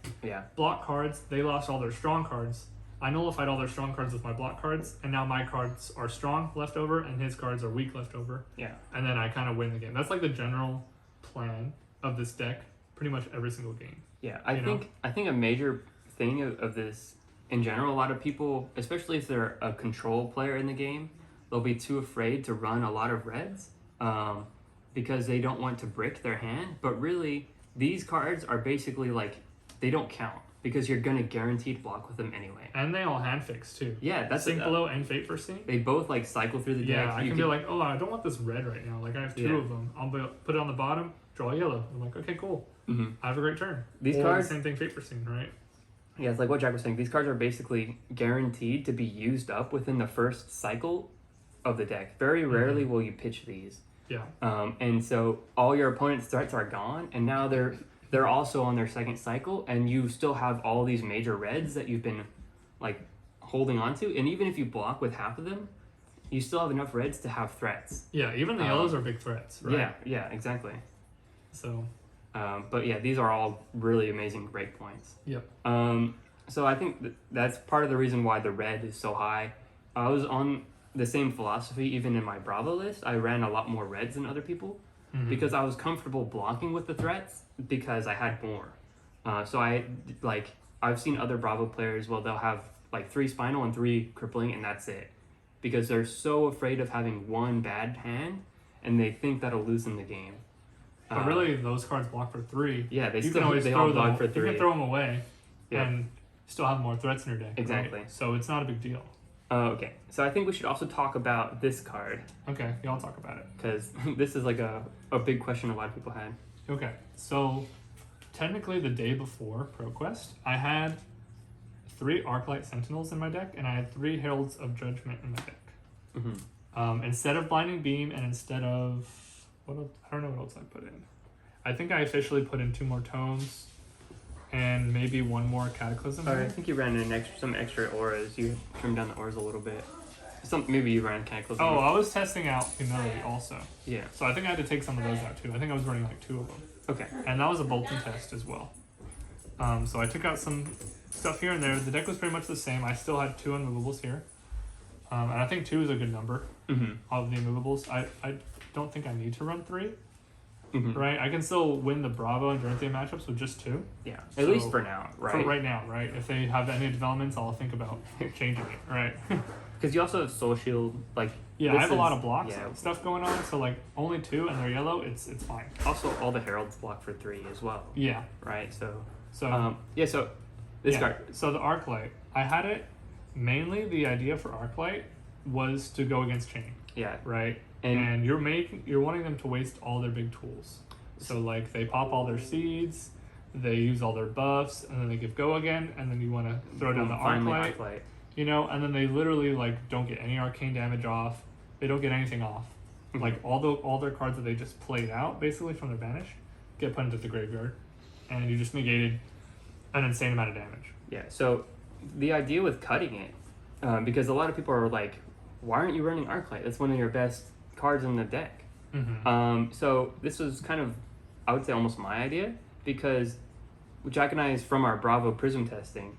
block cards. They lost all their strong cards. I nullified all their strong cards with my block cards, and now my cards are strong left over, and his cards are weak left over. Yeah, and then I kind of win the game. That's like the general plan of this deck, pretty much every single game. Yeah, I think a major thing of this. In general, a lot of people, especially if they're a control player in the game, they'll be too afraid to run a lot of reds because they don't want to brick their hand. But really, these cards are basically like, they don't count because you're going to guaranteed block with them anyway. And they all hand fix too. Yeah, that's Sink Below and Fate Foreseen. They both like cycle through the deck. Yeah, I can be like, oh, I don't want this red right now. Like I have 2 of them. I'll put it on the bottom, draw yellow. I'm like, okay, cool. I have a great turn. These cards, the same thing, Fate Foreseen, right? Yeah, it's like what Jack was saying. These cards are basically guaranteed to be used up within the first cycle of the deck. Very rarely will you pitch these. Yeah. And so all your opponent's threats are gone, and now they're also on their second cycle, and you still have all these major reds that you've been like holding on to. And even if you block with half of them, you still have enough reds to have threats. Yeah, even the yellows are big threats, right? Yeah, exactly. So. But yeah, these are all really amazing break points. Yep. So I think that's part of the reason why the red is so high. I was on the same philosophy even in my Bravo list. I ran a lot more reds than other people because I was comfortable blocking with the threats because I had more. So I've seen other Bravo players, they'll have like 3 spinal and 3 crippling, and that's it. Because they're so afraid of having one bad hand, and they think that'll lose them the game. But really, those cards block for 3. Yeah, they all block for 3. You can throw them away and still have more threats in your deck. Exactly. Right? So it's not a big deal. Okay, so I think we should also talk about this card. Okay, y'all talk about it. Because this is like a big question a lot of people had. Okay, so technically the day before ProQuest, I had 3 Arclight Sentinels in my deck, and I had 3 Heralds of Judgment in my deck. Instead of Blinding Beam, and instead of... I don't know what else I put in. I think I officially put in 2 more Tomes and maybe 1 more Cataclysm. I think you ran in some extra auras. You trimmed down the auras a little bit. Maybe you ran Cataclysm. Oh, I was testing out Humility also. Yeah. So I think I had to take some of those out too. I think I was running like 2 of them. Okay. And that was a Bolton test as well. So I took out some stuff here and there. The deck was pretty much the same. I still had 2 unmovables here. And I think 2 is a good number of the immovables. I don't think I need to run 3. Right? I can still win the Bravo and Dorothea matchups with just 2. Yeah. At least for now, right? For right now, right? If they have any developments, I'll think about changing it, right? Because you also have Soul Shield, like... Yeah, I have a lot of blocks stuff going on, so like only 2 and they're yellow, it's fine. Also, all the Heralds block for 3 as well. Yeah. Right, so this card. So the Arclight, I had it, mainly the idea for Arclight was to go against Chain. Yeah. Right? And you're wanting them to waste all their big tools. So like they pop all their seeds, they use all their buffs, and then they give go again, and then you want to throw down the Arclight. You know, and then they literally like don't get any arcane damage off. They don't get anything off. Like all their cards that they just played out basically from their banish get put into the graveyard, and you just negated an insane amount of damage. Yeah. So the idea with cutting it, because a lot of people are like, why aren't you running Arclight? That's one of your best cards in the deck. So this was kind of, I would say, almost my idea, because Jack and I is from our Bravo Prism testing.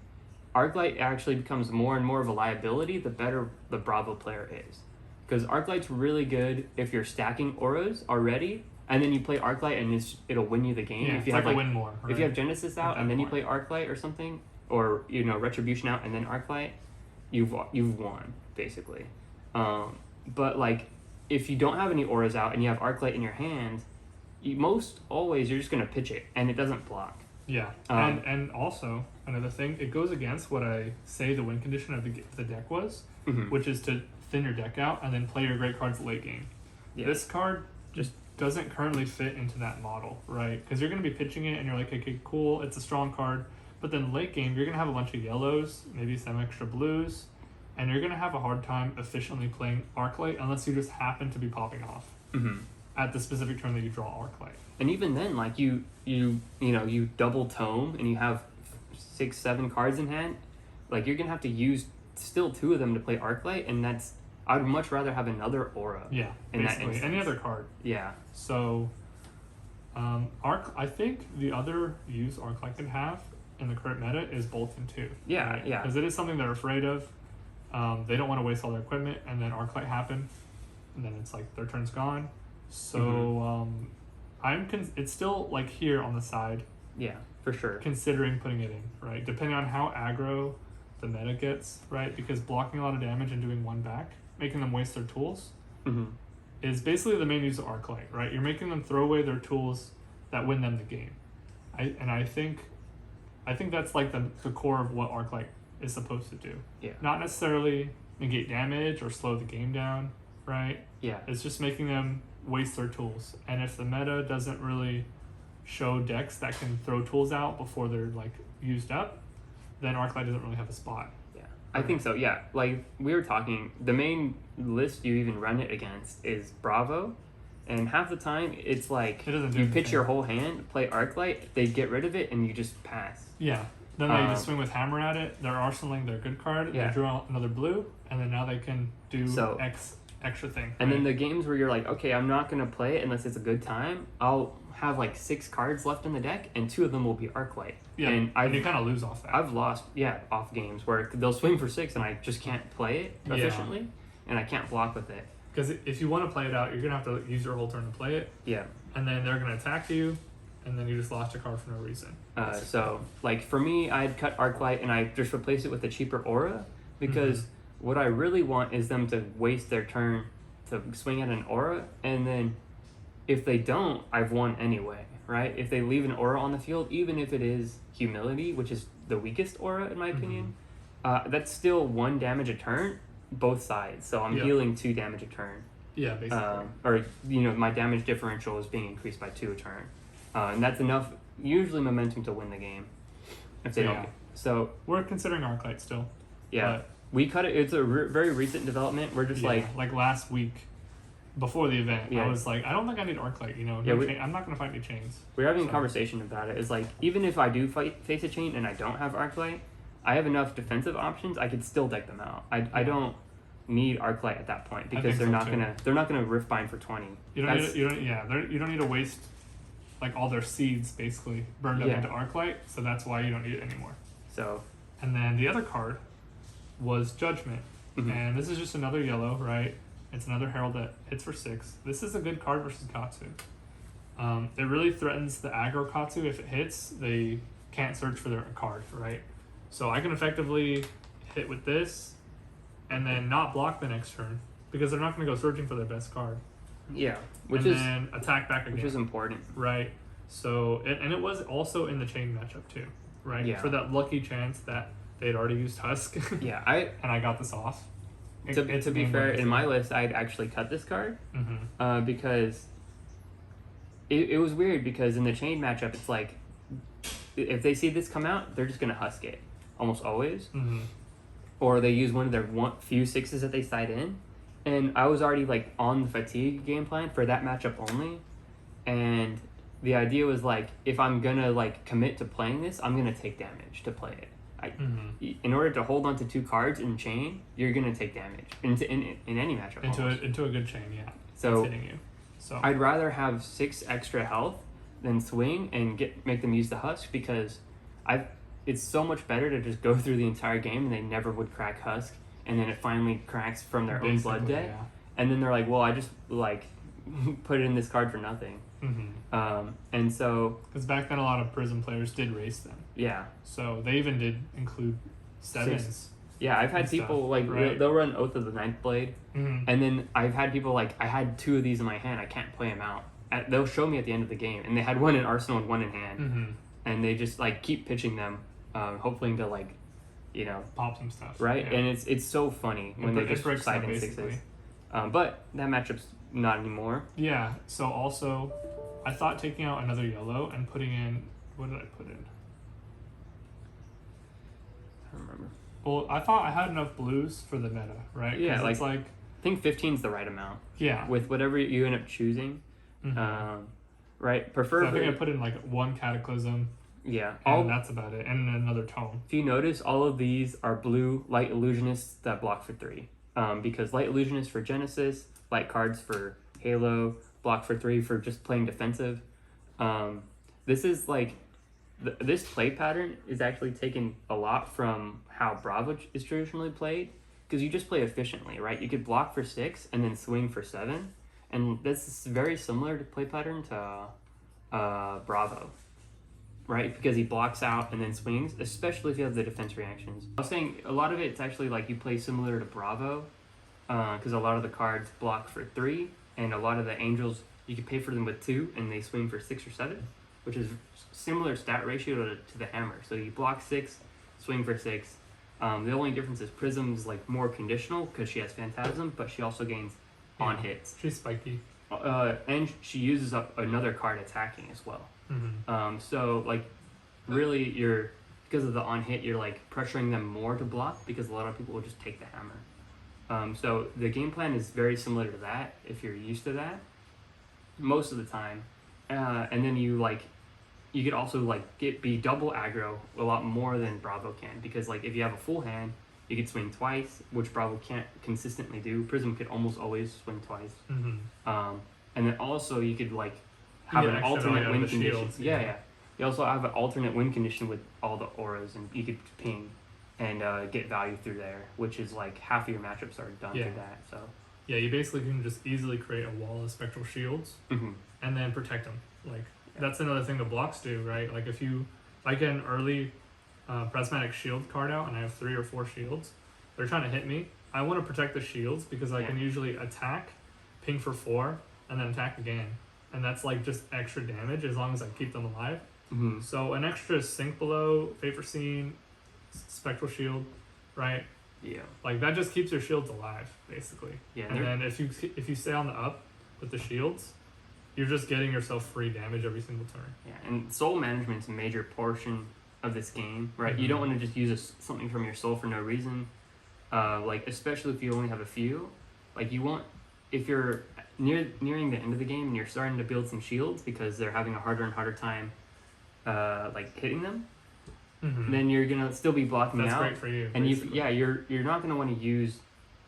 Arclight actually becomes more and more of a liability the better the Bravo player is. Because Arclight's really good if you're stacking auras already, and then you play Arclight and it'll win you the game. Yeah, if you it's have like a win more. Right? If you have Genesis out and then you play Arclight or something, or Retribution out and then Arclight, you've won basically. But like if you don't have any auras out and you have Arclight in your hand, most always you're just gonna pitch it and it doesn't block. Yeah, and also another thing, it goes against what I say the win condition of the deck was, which is to thin your deck out and then play your great cards late game. Yeah. This card just doesn't currently fit into that model, right? Because you're going to be pitching it and you're like, okay, cool, it's a strong card, but then late game you're going to have a bunch of yellows, maybe some extra blues, and you're going to have a hard time efficiently playing Arclight unless you just happen to be popping off at the specific turn that you draw Arclight. And even then, like you double tome and you have 6-7 cards in hand, like you're gonna have to use still 2 of them to play Arclight, and I would much rather have another aura. Yeah, in basically that any other card. Yeah. So, I think the other use Arclight can have in the current meta is Bolton too. Yeah, right? yeah. Because it is something they're afraid of. They don't want to waste all their equipment, and then Arclight happen, and then it's like their turn's gone. So it's still like here on the side. Yeah, for sure. Considering putting it in, right? Depending on how aggro the meta gets, right? Because blocking a lot of damage and doing one back, making them waste their tools, is basically the main use of Arclight, right? You're making them throw away their tools that win them the game. I think that's like the core of what Arclight is supposed to do. Yeah. Not necessarily negate damage or slow the game down, right? Yeah. It's just making them waste their tools. And if the meta doesn't really show decks that can throw tools out before they're like used up, then Arclight doesn't really have a spot. Yeah, I think so. Yeah, like we were talking, the main list you even run it against is Bravo, and half the time it's like you pitch your whole hand, play Arclight, they get rid of it, and you just pass. Yeah. Then they just swing with Hammer at it. They're arsenaling their good card. Yeah. They draw another blue, and then now they can do extra thing. And then the games where you're like, okay, I'm not gonna play it unless it's a good time. I'll have like 6 cards left in the deck, and 2 of them will be Arclight. Yeah, and you kind of lose off that. I've lost, off games where they'll swing for 6, and I just can't play it efficiently, and I can't block with it. Because if you want to play it out, you're gonna have to use your whole turn to play it. Yeah. And then they're gonna attack you, and then you just lost a card for no reason. So like for me, I'd cut Arclight and I just replace it with a cheaper aura, because what I really want is them to waste their turn to swing at an aura, and then if they don't, I've won anyway, right? If they leave an aura on the field, even if it is Humility, which is the weakest aura in my opinion, that's still 1 damage a turn, both sides. So I'm healing 2 damage a turn. Yeah, basically. Or my damage differential is being increased by 2 a turn, and that's enough usually momentum to win the game. If they don't. So we're considering Arclight still. Yeah, we cut it. It's a very recent development. We're just like last week. Before the event, I was like, I don't think I need Arclight, I'm not going to fight any chains. We're having a conversation about it. It's like, even if I do face a chain and I don't have Arclight, I have enough defensive options, I could still deck them out. I don't need Arclight at that point, because they're not gonna rift bind for 20. You don't need to waste like all their seeds basically burned up into Arclight, so that's why you don't need it anymore. So, and then the other card was Judgment. And this is just another yellow, right? It's another Herald that hits for 6. This is a good card versus Katsu. It really threatens the aggro Katsu. If it hits, they can't search for their card, right? So I can effectively hit with this and then not block the next turn, because they're not going to go searching for their best card. Yeah, then attack back again. Which is important. Right. So, and it was also in the chain matchup too, right? Yeah. For that lucky chance that they had already used Husk. Yeah, and I got this off. To be fair, in my list, I'd actually cut this card because it was weird, because in the chain matchup, it's like if they see this come out, they're just going to Husk it almost always. Or they use one of their few 6s that they side in. And I was already like on the fatigue game plan for that matchup only. And the idea was like, if I'm going to like commit to playing this, I'm going to take damage to play it. In order to hold on to 2 cards in chain, you're gonna take damage in any matchup. Into a good chain, yeah. So hitting you. So I'd rather have 6 extra health than swing and make them use the Husk, because It's so much better to just go through the entire game and they never would crack Husk, and then it finally cracks from their own blood deck, yeah. and then they're like, well, I just like put it in this card for nothing. And so because back then a lot of Prism players did race them, yeah, so they even did include sevens. Yeah, I've had people stuff, like right? they'll run Oath of the Ninth Blade, Mhm. and then I've had people like, I had 2 of these in my hand, I can't play them out. They'll show me at the end of the game, and they had 1 in arsenal and 1 in hand, and they just like keep pitching them, hoping to like, you know, pop some stuff, right? yeah. And it's so funny when they just breaks side them, in basically. 6s. But that matchup's not anymore. Yeah, so also I thought taking out another yellow and putting in, what did I put in? I don't remember. Well, I thought I had enough blues for the meta, right? 'Cause Yeah, it's like I think 15 is the right amount. yeah, With whatever you end up choosing, right? so Preferably, I think I put in like 1 Cataclysm, yeah. and that's about it, and another tome. If you notice, all of these are blue light illusionists that block for 3. Because light illusionists for Genesis, light cards for Halo, block for 3 for just playing defensive. This is like this play pattern is actually taken a lot from how Bravo is traditionally played, because you just play efficiently, right? You could block for 6 and then swing for 7, and this is very similar to play pattern to Bravo, right? Because he blocks out and then swings, especially if you have the defense reactions. I was saying a lot of it's actually like you play similar to Bravo, because a lot of the cards block for 3, and a lot of the angels you can pay for them with 2, and they swing for 6 or 7, which is similar stat ratio to the hammer. So you block 6, swing for 6. The only difference is Prism's like more conditional because she has Phantasm, but she also gains on hits. She's spiky. And she uses up another card attacking as well. So like really because of the on hit, you're like pressuring them more to block because a lot of people will just take the hammer. So the game plan is very similar to that if you're used to that most of the time. And then you could also like be double aggro a lot more than Bravo can, because like if you have a full hand, you could swing twice, which Bravo can't consistently do. Prism could almost always swing twice. And then also you could like have an alternate win condition. Shields, yeah. You also have an alternate win condition with all the auras, and you could ping and get value through there, which is like half of your matchups are done through that. So yeah, you basically can just easily create a wall of spectral shields and then protect them. Like that's another thing the blocks do, right? Like if I get an early prismatic shield card out and I have 3 or 4 shields, they're trying to hit me. I want to protect the shields because I can usually attack, ping for 4, and then attack again, and that's like just extra damage as long as I keep them alive. So an extra Sink Below, Favor Scene, Spectral Shield, right? yeah, Like that just keeps your shields alive, basically. Yeah, And then if you stay on the up with the shields, you're just getting yourself free damage every single turn. yeah. And soul management's a major portion of this game, right? You don't want to just use something from your soul for no reason. Like especially if you only have a few, like you want, if you're nearing the end of the game and you're starting to build some shields because they're having a harder and harder time like hitting them, then you're gonna still be blocking That's out. great for you. And basically. you're not gonna want to use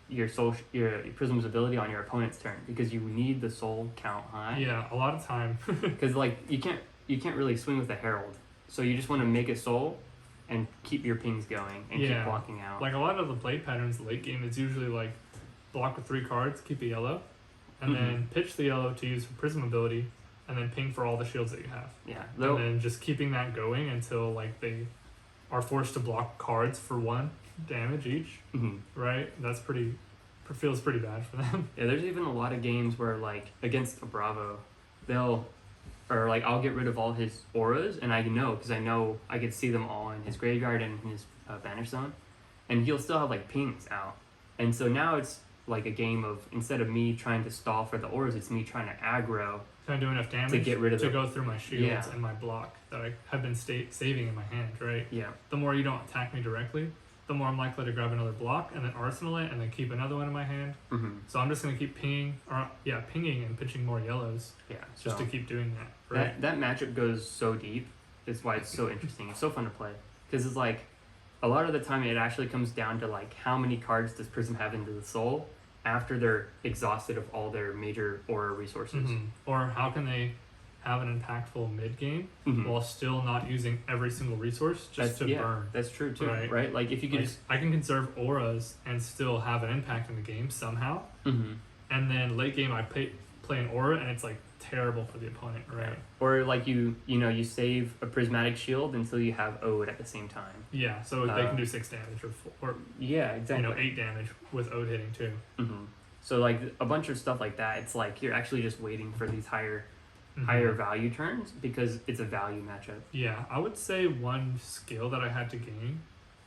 your Prism's ability on your opponent's turn because you need the soul count high. Yeah, a lot of time. Because like you can't really swing with a herald, so you just want to make a soul and keep your pings going and keep blocking out. Like a lot of the play patterns late game, it's usually like block with 3 cards, keep a yellow, and then pitch the yellow to use for Prism ability, and then ping for all the shields that you have. Yeah, And then just keeping that going until like they are forced to block cards for 1 damage each. Right? That's feels pretty bad for them. Yeah, there's even a lot of games where like against a Bravo, I'll get rid of all his auras, and I know because I know I could see them all in his graveyard and in his banish zone, and he'll still have like pings out. And so now it's like a game of, instead of me trying to stall for the auras, it's me trying to aggro. Can I do enough damage To get rid of to the- go through my shields and my block that I have been saving in my hand, right? Yeah. The more you don't attack me directly, the more I'm likely to grab another block and then arsenal it and then keep another one in my hand. So I'm just gonna keep pinging and pitching more yellows. Yeah. Just so to keep doing that. Right. that matchup goes so deep. It's why it's so interesting. It's so fun to play because it's like a lot of the time it actually comes down to like how many cards does Prism have into the soul after they're exhausted of all their major aura resources. Or how can they have an impactful mid game Mhm. while still not using every single resource just to burn. That's true too, Right. right? Like if you could Like, just. I can conserve auras and still have an impact in the game somehow, Mhm. and then late game I play an aura and it's like terrible for the opponent, right? Or like you save a prismatic shield until you have Ode at the same time. Yeah, so they can do 6 damage or Yeah, exactly. 8 damage with Ode hitting too. Mhm. So like a bunch of stuff like that, it's like you're actually just waiting for these higher Mhm. value turns because it's a value matchup. Yeah, I would say one skill that I had to gain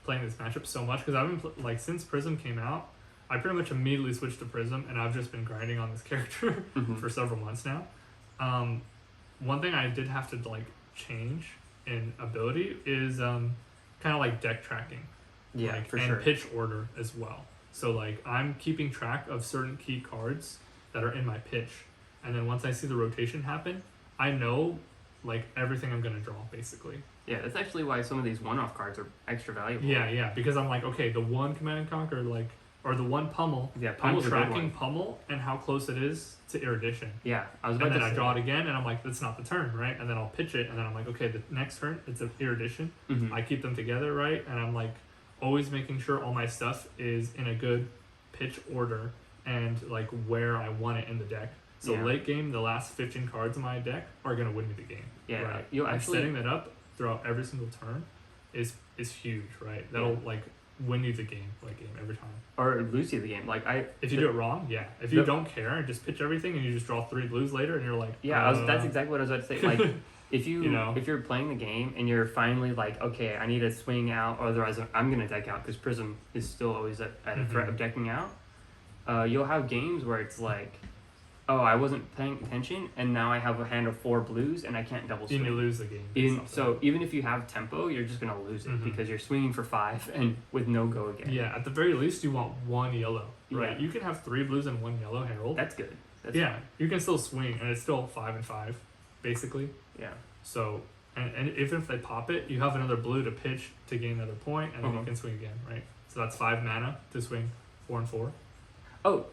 playing this matchup so much because I've been like since Prism came out, I pretty much immediately switched to Prism and I've just been grinding on this character Mhm. for several months now. One thing I did have to like change in ability is kind of like deck tracking, Yeah, like, for and sure. pitch order as well. So like I'm keeping track of certain key cards that are in my pitch, and then once I see the rotation happen, I know like everything I'm gonna draw basically. Yeah, that's actually why some of these one-off cards are extra valuable. Yeah, because I'm like, okay, the one Command and Conquer, like, or the one Pummel, Yeah, I'm Pummel's a good tracking one. Pummel and how close it is to Erudition. Yeah, I was about And then to I say. draw it again, and I'm like, that's not the turn, right? And then I'll pitch it, and then I'm like, okay, the next turn, it's an Erudition. Mhm. I keep them together, right? And I'm like, always making sure all my stuff is in a good pitch order and like where I want it in the deck. So Yeah. late game, the last 15 cards in my deck are gonna win me the game. Yeah, right. you'll And actually- setting that up throughout every single turn is huge, right? That'll like win you the game, late game every time. Or lose you the game. Like If you do it wrong, yeah. If you don't care and just pitch everything and you just draw 3 blues later and you're like, Yeah, that's exactly what I was about to say. Like, if You know. if you're playing the game and you're finally like, okay, I need to swing out, or otherwise I'm gonna deck out because Prism is still always at a threat of decking out. You'll have games where it's like, oh, I wasn't paying attention, and now I have a hand of 4 blues and I can't double swing. and you lose the game. So even if you have tempo, you're just gonna lose it Mhm. because you're swinging for 5 and with no go again. Yeah, at the very least, you want 1 yellow, right? Yeah. You can have 3 blues and 1 yellow herald. That's good. That's Yeah, you can still swing, and it's still 5 and 5, basically. Yeah. So, and even if they pop it, you have another blue to pitch to gain another point, and then you Mhm. can swing again, right? So that's 5 mana to swing 4 and 4. Oh,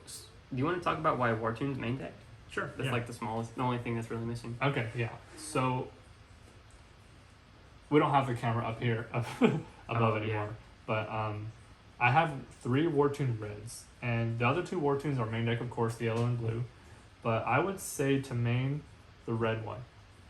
do you want to talk about why War Tune's main deck? Sure. That's yeah. like the only thing that's really missing. Okay, yeah. So we don't have the camera up here above Oh, anymore, yeah. but I have 3 Wartune reds, and the other 2 Wartunes are main deck, of course, the yellow and blue. But I would say to main the red one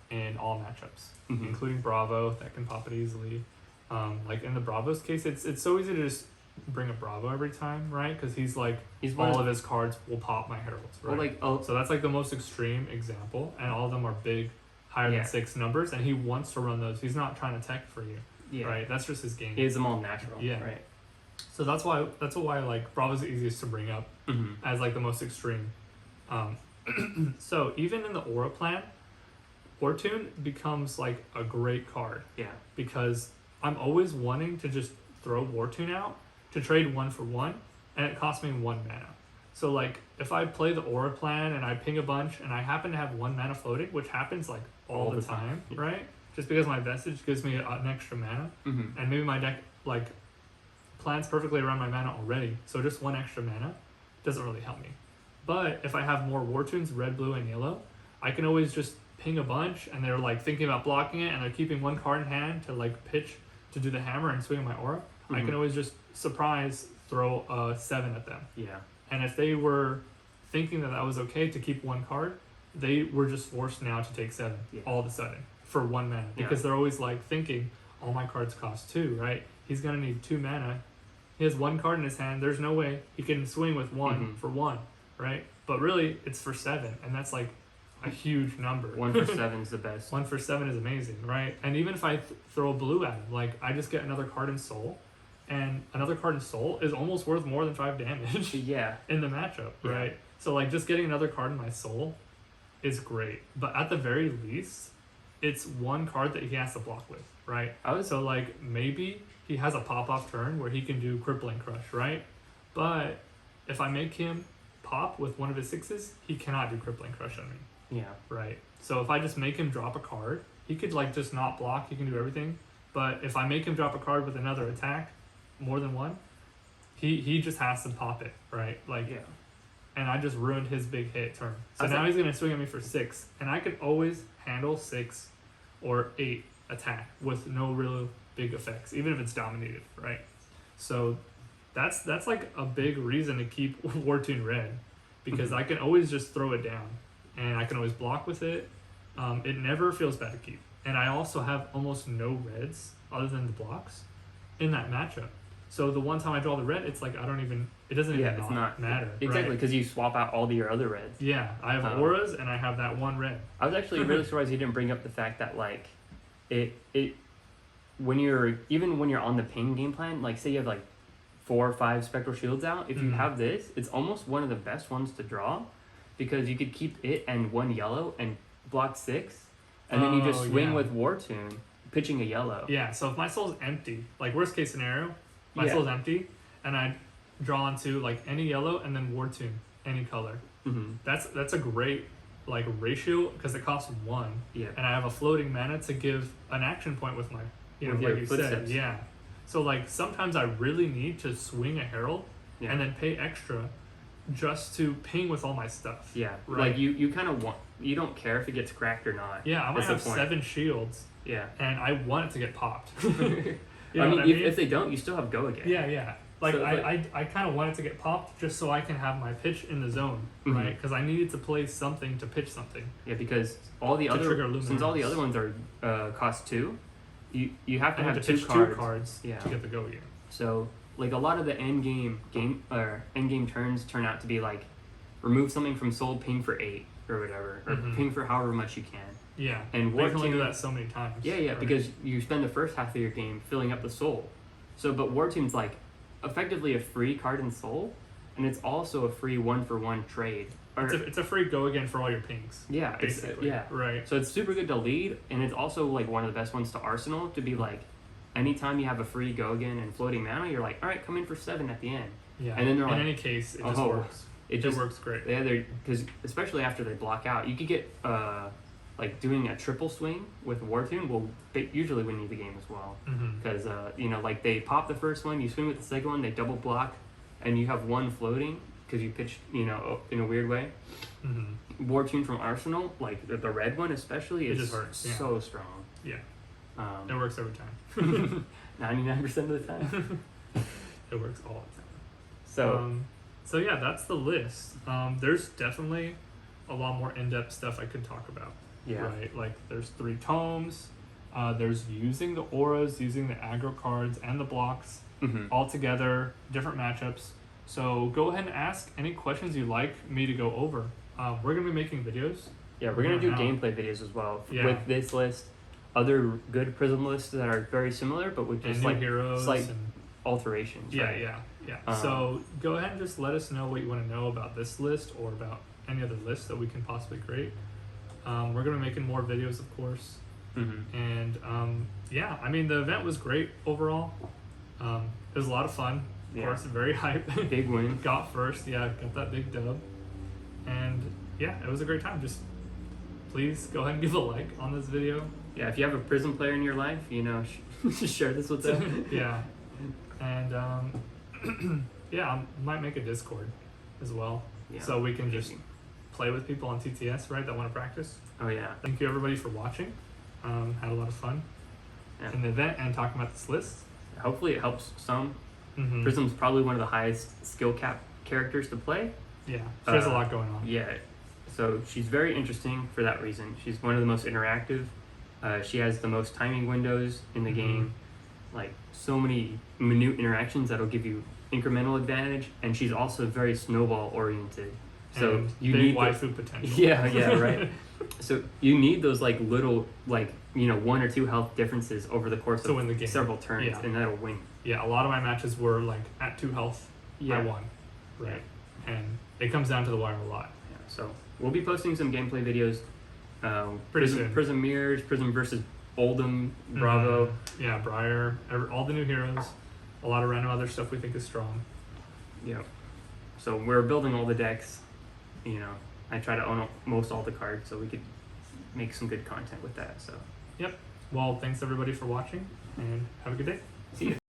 in all matchups, Mhm. including Bravo that can pop it easily. Like in the Bravo's case, it's so easy to just bring a Bravo every time, right? Because he's like He's one all of- of his cards will pop my heralds, right? Well, like, oh, So that's like the most extreme example, and all of them are big, higher Yeah. than 6 numbers, and he wants to run those. He's not trying to tech for you, yeah. right? That's just his game. He has them all natural. Yeah. Right. So that's why like Bravo's the easiest to bring up Mm-hmm. as like the most extreme. So even in the Aura plan, Fortune becomes like a great card Yeah. because I'm always wanting to just throw Wartune out to trade 1 for 1, and it costs me 1 mana. So like if I play the Aura plan and I ping a bunch and I happen to have 1 mana floating, which happens like all the time, Yeah. right? Just because my Vestige gives me an extra mana, Mm-hmm. and maybe my deck like plans perfectly around my mana already, so just 1 extra mana doesn't really help me. But if I have more Wartunes, red, blue, and yellow, I can always just ping a bunch, and they're like thinking about blocking it, and they're keeping 1 card in hand to like pitch to do the hammer and swing my aura. I Mhm. can always just surprise throw a 7 at them. Yeah. And if they were thinking that was okay to keep 1 card, they were just forced now to take 7 Yeah. all of a sudden for 1 mana, Yeah. because they're always like thinking all my cards cost 2, right? He's gonna need 2 mana. He has 1 card in his hand. There's no way he can swing with 1 Mhm. for 1, right? But really, it's for 7, and that's like a huge number. 1 for 7's the best. 1 for 7 is amazing, right? And even if I throw a blue at him, like I just get another card in Soul, and another card in Soul is almost worth more than 5 damage Yeah. in the matchup, Yeah. right? So like just getting another card in my Soul is great, but at the very least, it's 1 card that he has to block with, right? So like maybe he has a pop-off turn where he can do Crippling Crush, right? But if I make him pop with 1 of his 6s, he cannot do Crippling Crush on me. Yeah. Right. So if I just make him drop a card, he could like just not block, he can do everything. But if I make him drop a card with another attack, more than 1, he just has to pop it, right? Like Yeah. and I just ruined his big hit turn. So How's now that- he's gonna swing at me for 6, and I can always handle 6 or 8 attack with no real big effects, even if it's dominated, right? So that's like a big reason to keep Wartune red, because I can always just throw it down, and I can always block with it. It never feels bad to keep, and I also have almost no reds other than the blocks in that matchup. So the one time I draw the red, it's like it doesn't even it's not matter. exactly right? because you swap out all your other reds. Yeah, I have auras and I have that one red. I was actually really surprised you didn't bring up the fact that like it when you're on the ping game plan, like say you have like 4 or 5 spectral shields out, if you have this, it's almost one of the best ones to draw, because you could keep it and 1 yellow and block 6, and then you just swing with Wartune, pitching a yellow. Yeah, so if my soul's empty, like worst case scenario, my soul's empty, and I draw onto like any yellow and then Wartune, any color. Mm-hmm. That's a great like ratio, because it costs 1. Yeah. And I have a floating mana to give an action point with my, With like your you footsteps. said. Yeah. So like sometimes I really need to swing a herald Yeah. and then pay extra just to ping with all my stuff. Yeah, Right. like you kind of want, you don't care if it gets cracked or not. Yeah, I might That's the have point. 7 shields Yeah. and I want it to get popped. I mean, if they don't, you still have go again. Yeah. Like, So, I kind of want it to get popped just so I can have my pitch in the zone, right? Because I needed to play something to pitch something. Yeah, because all the trigger other, since all the other ones are cost 2, you have to I have have to 2 pitch cards. 2 cards Yeah. to get the go again. So like a lot of the end game turns turn out to be like remove something from soul, ping for 8 or whatever, or ping for however much you can. Yeah, And we can only do Wartune- that so many times. Yeah, right? because you spend the first half of your game filling up the soul. So, but Wartune's like effectively a free card in soul, and it's also a free 1-for-1 trade. Or, it's a free go again for all your pings. yeah, it's, basically. yeah. Right. So it's super good to lead, and it's also like one of the best ones to arsenal, to be like, anytime you have a free go again and floating mana, you're like, all right, come in for 7 at the end. Yeah. And then they're in like, any case, it just oh, works. It It just works great. Yeah, because especially after they block out, you could get like doing a triple swing with Wartune will usually win you the game as well. Because like they pop the first one, you swing with the second one, they double block, and you have 1 floating because you pitched in a weird way. Wartune from Arsenal, like the red one especially, It is just works, yeah. so strong. Yeah. It works every time. 99% of the time. It works all the time. So So yeah, that's the list. There's definitely a lot more in-depth stuff I could talk about. yeah, Right? Like there's 3 tomes. There's using the auras, using the aggro cards and the blocks all together, different matchups. So go ahead and ask any questions you'd like me to go over. We're gonna be making videos. yeah, we're gonna do Now. gameplay videos as well Yeah. with this list. Other good Prism lists that are very similar, but with And just new like heroes slight and alterations. yeah, right? yeah. So go ahead and just let us know what you want to know about this list or about any other list that we can possibly create. We're gonna be making more videos, of course. And yeah, I mean the event was great overall. It was a lot of fun. Of Yeah. course, very hype. Big win. Got first, yeah, got that big dub. And yeah, it was a great time. Just please go ahead and give a like on this video. Yeah, if you have a Prism player in your life, just share this with them. Yeah. And yeah, I might make a Discord as well. Yeah. So we can just play with people on TTS, right, that want to practice. Oh yeah. Thank you everybody for watching. Had a lot of fun Yeah. in the event and talking about this list. Hopefully it helps some. Mm-hmm. Prism's probably one of the highest skill cap characters to play. Yeah, she has a lot going on. Yeah. So she's very interesting for that reason. She's one of the most interactive. She has the most timing windows in the game. Like so many minute interactions that'll give you incremental advantage, and she's also very snowball oriented. So And you big need waifu potential. Yeah, right. So you need those like little 1 or 2 health differences over the course To of win the game. several turns, Yeah. and that'll win. Yeah, a lot of my matches were like at 2 health. Yeah. I won. Right. And it comes down to the wire a lot. Yeah, so we'll be posting some gameplay videos. Pretty soon. Prism Mirrors, Prism versus Oldham, Bravo. Yeah, Briar, all the new heroes, a lot of random other stuff we think is strong. Yeah. So we're building all the decks. I try to own most all the cards, so we could make some good content with that. So Yep. Well, thanks everybody for watching, and have a good day. see you.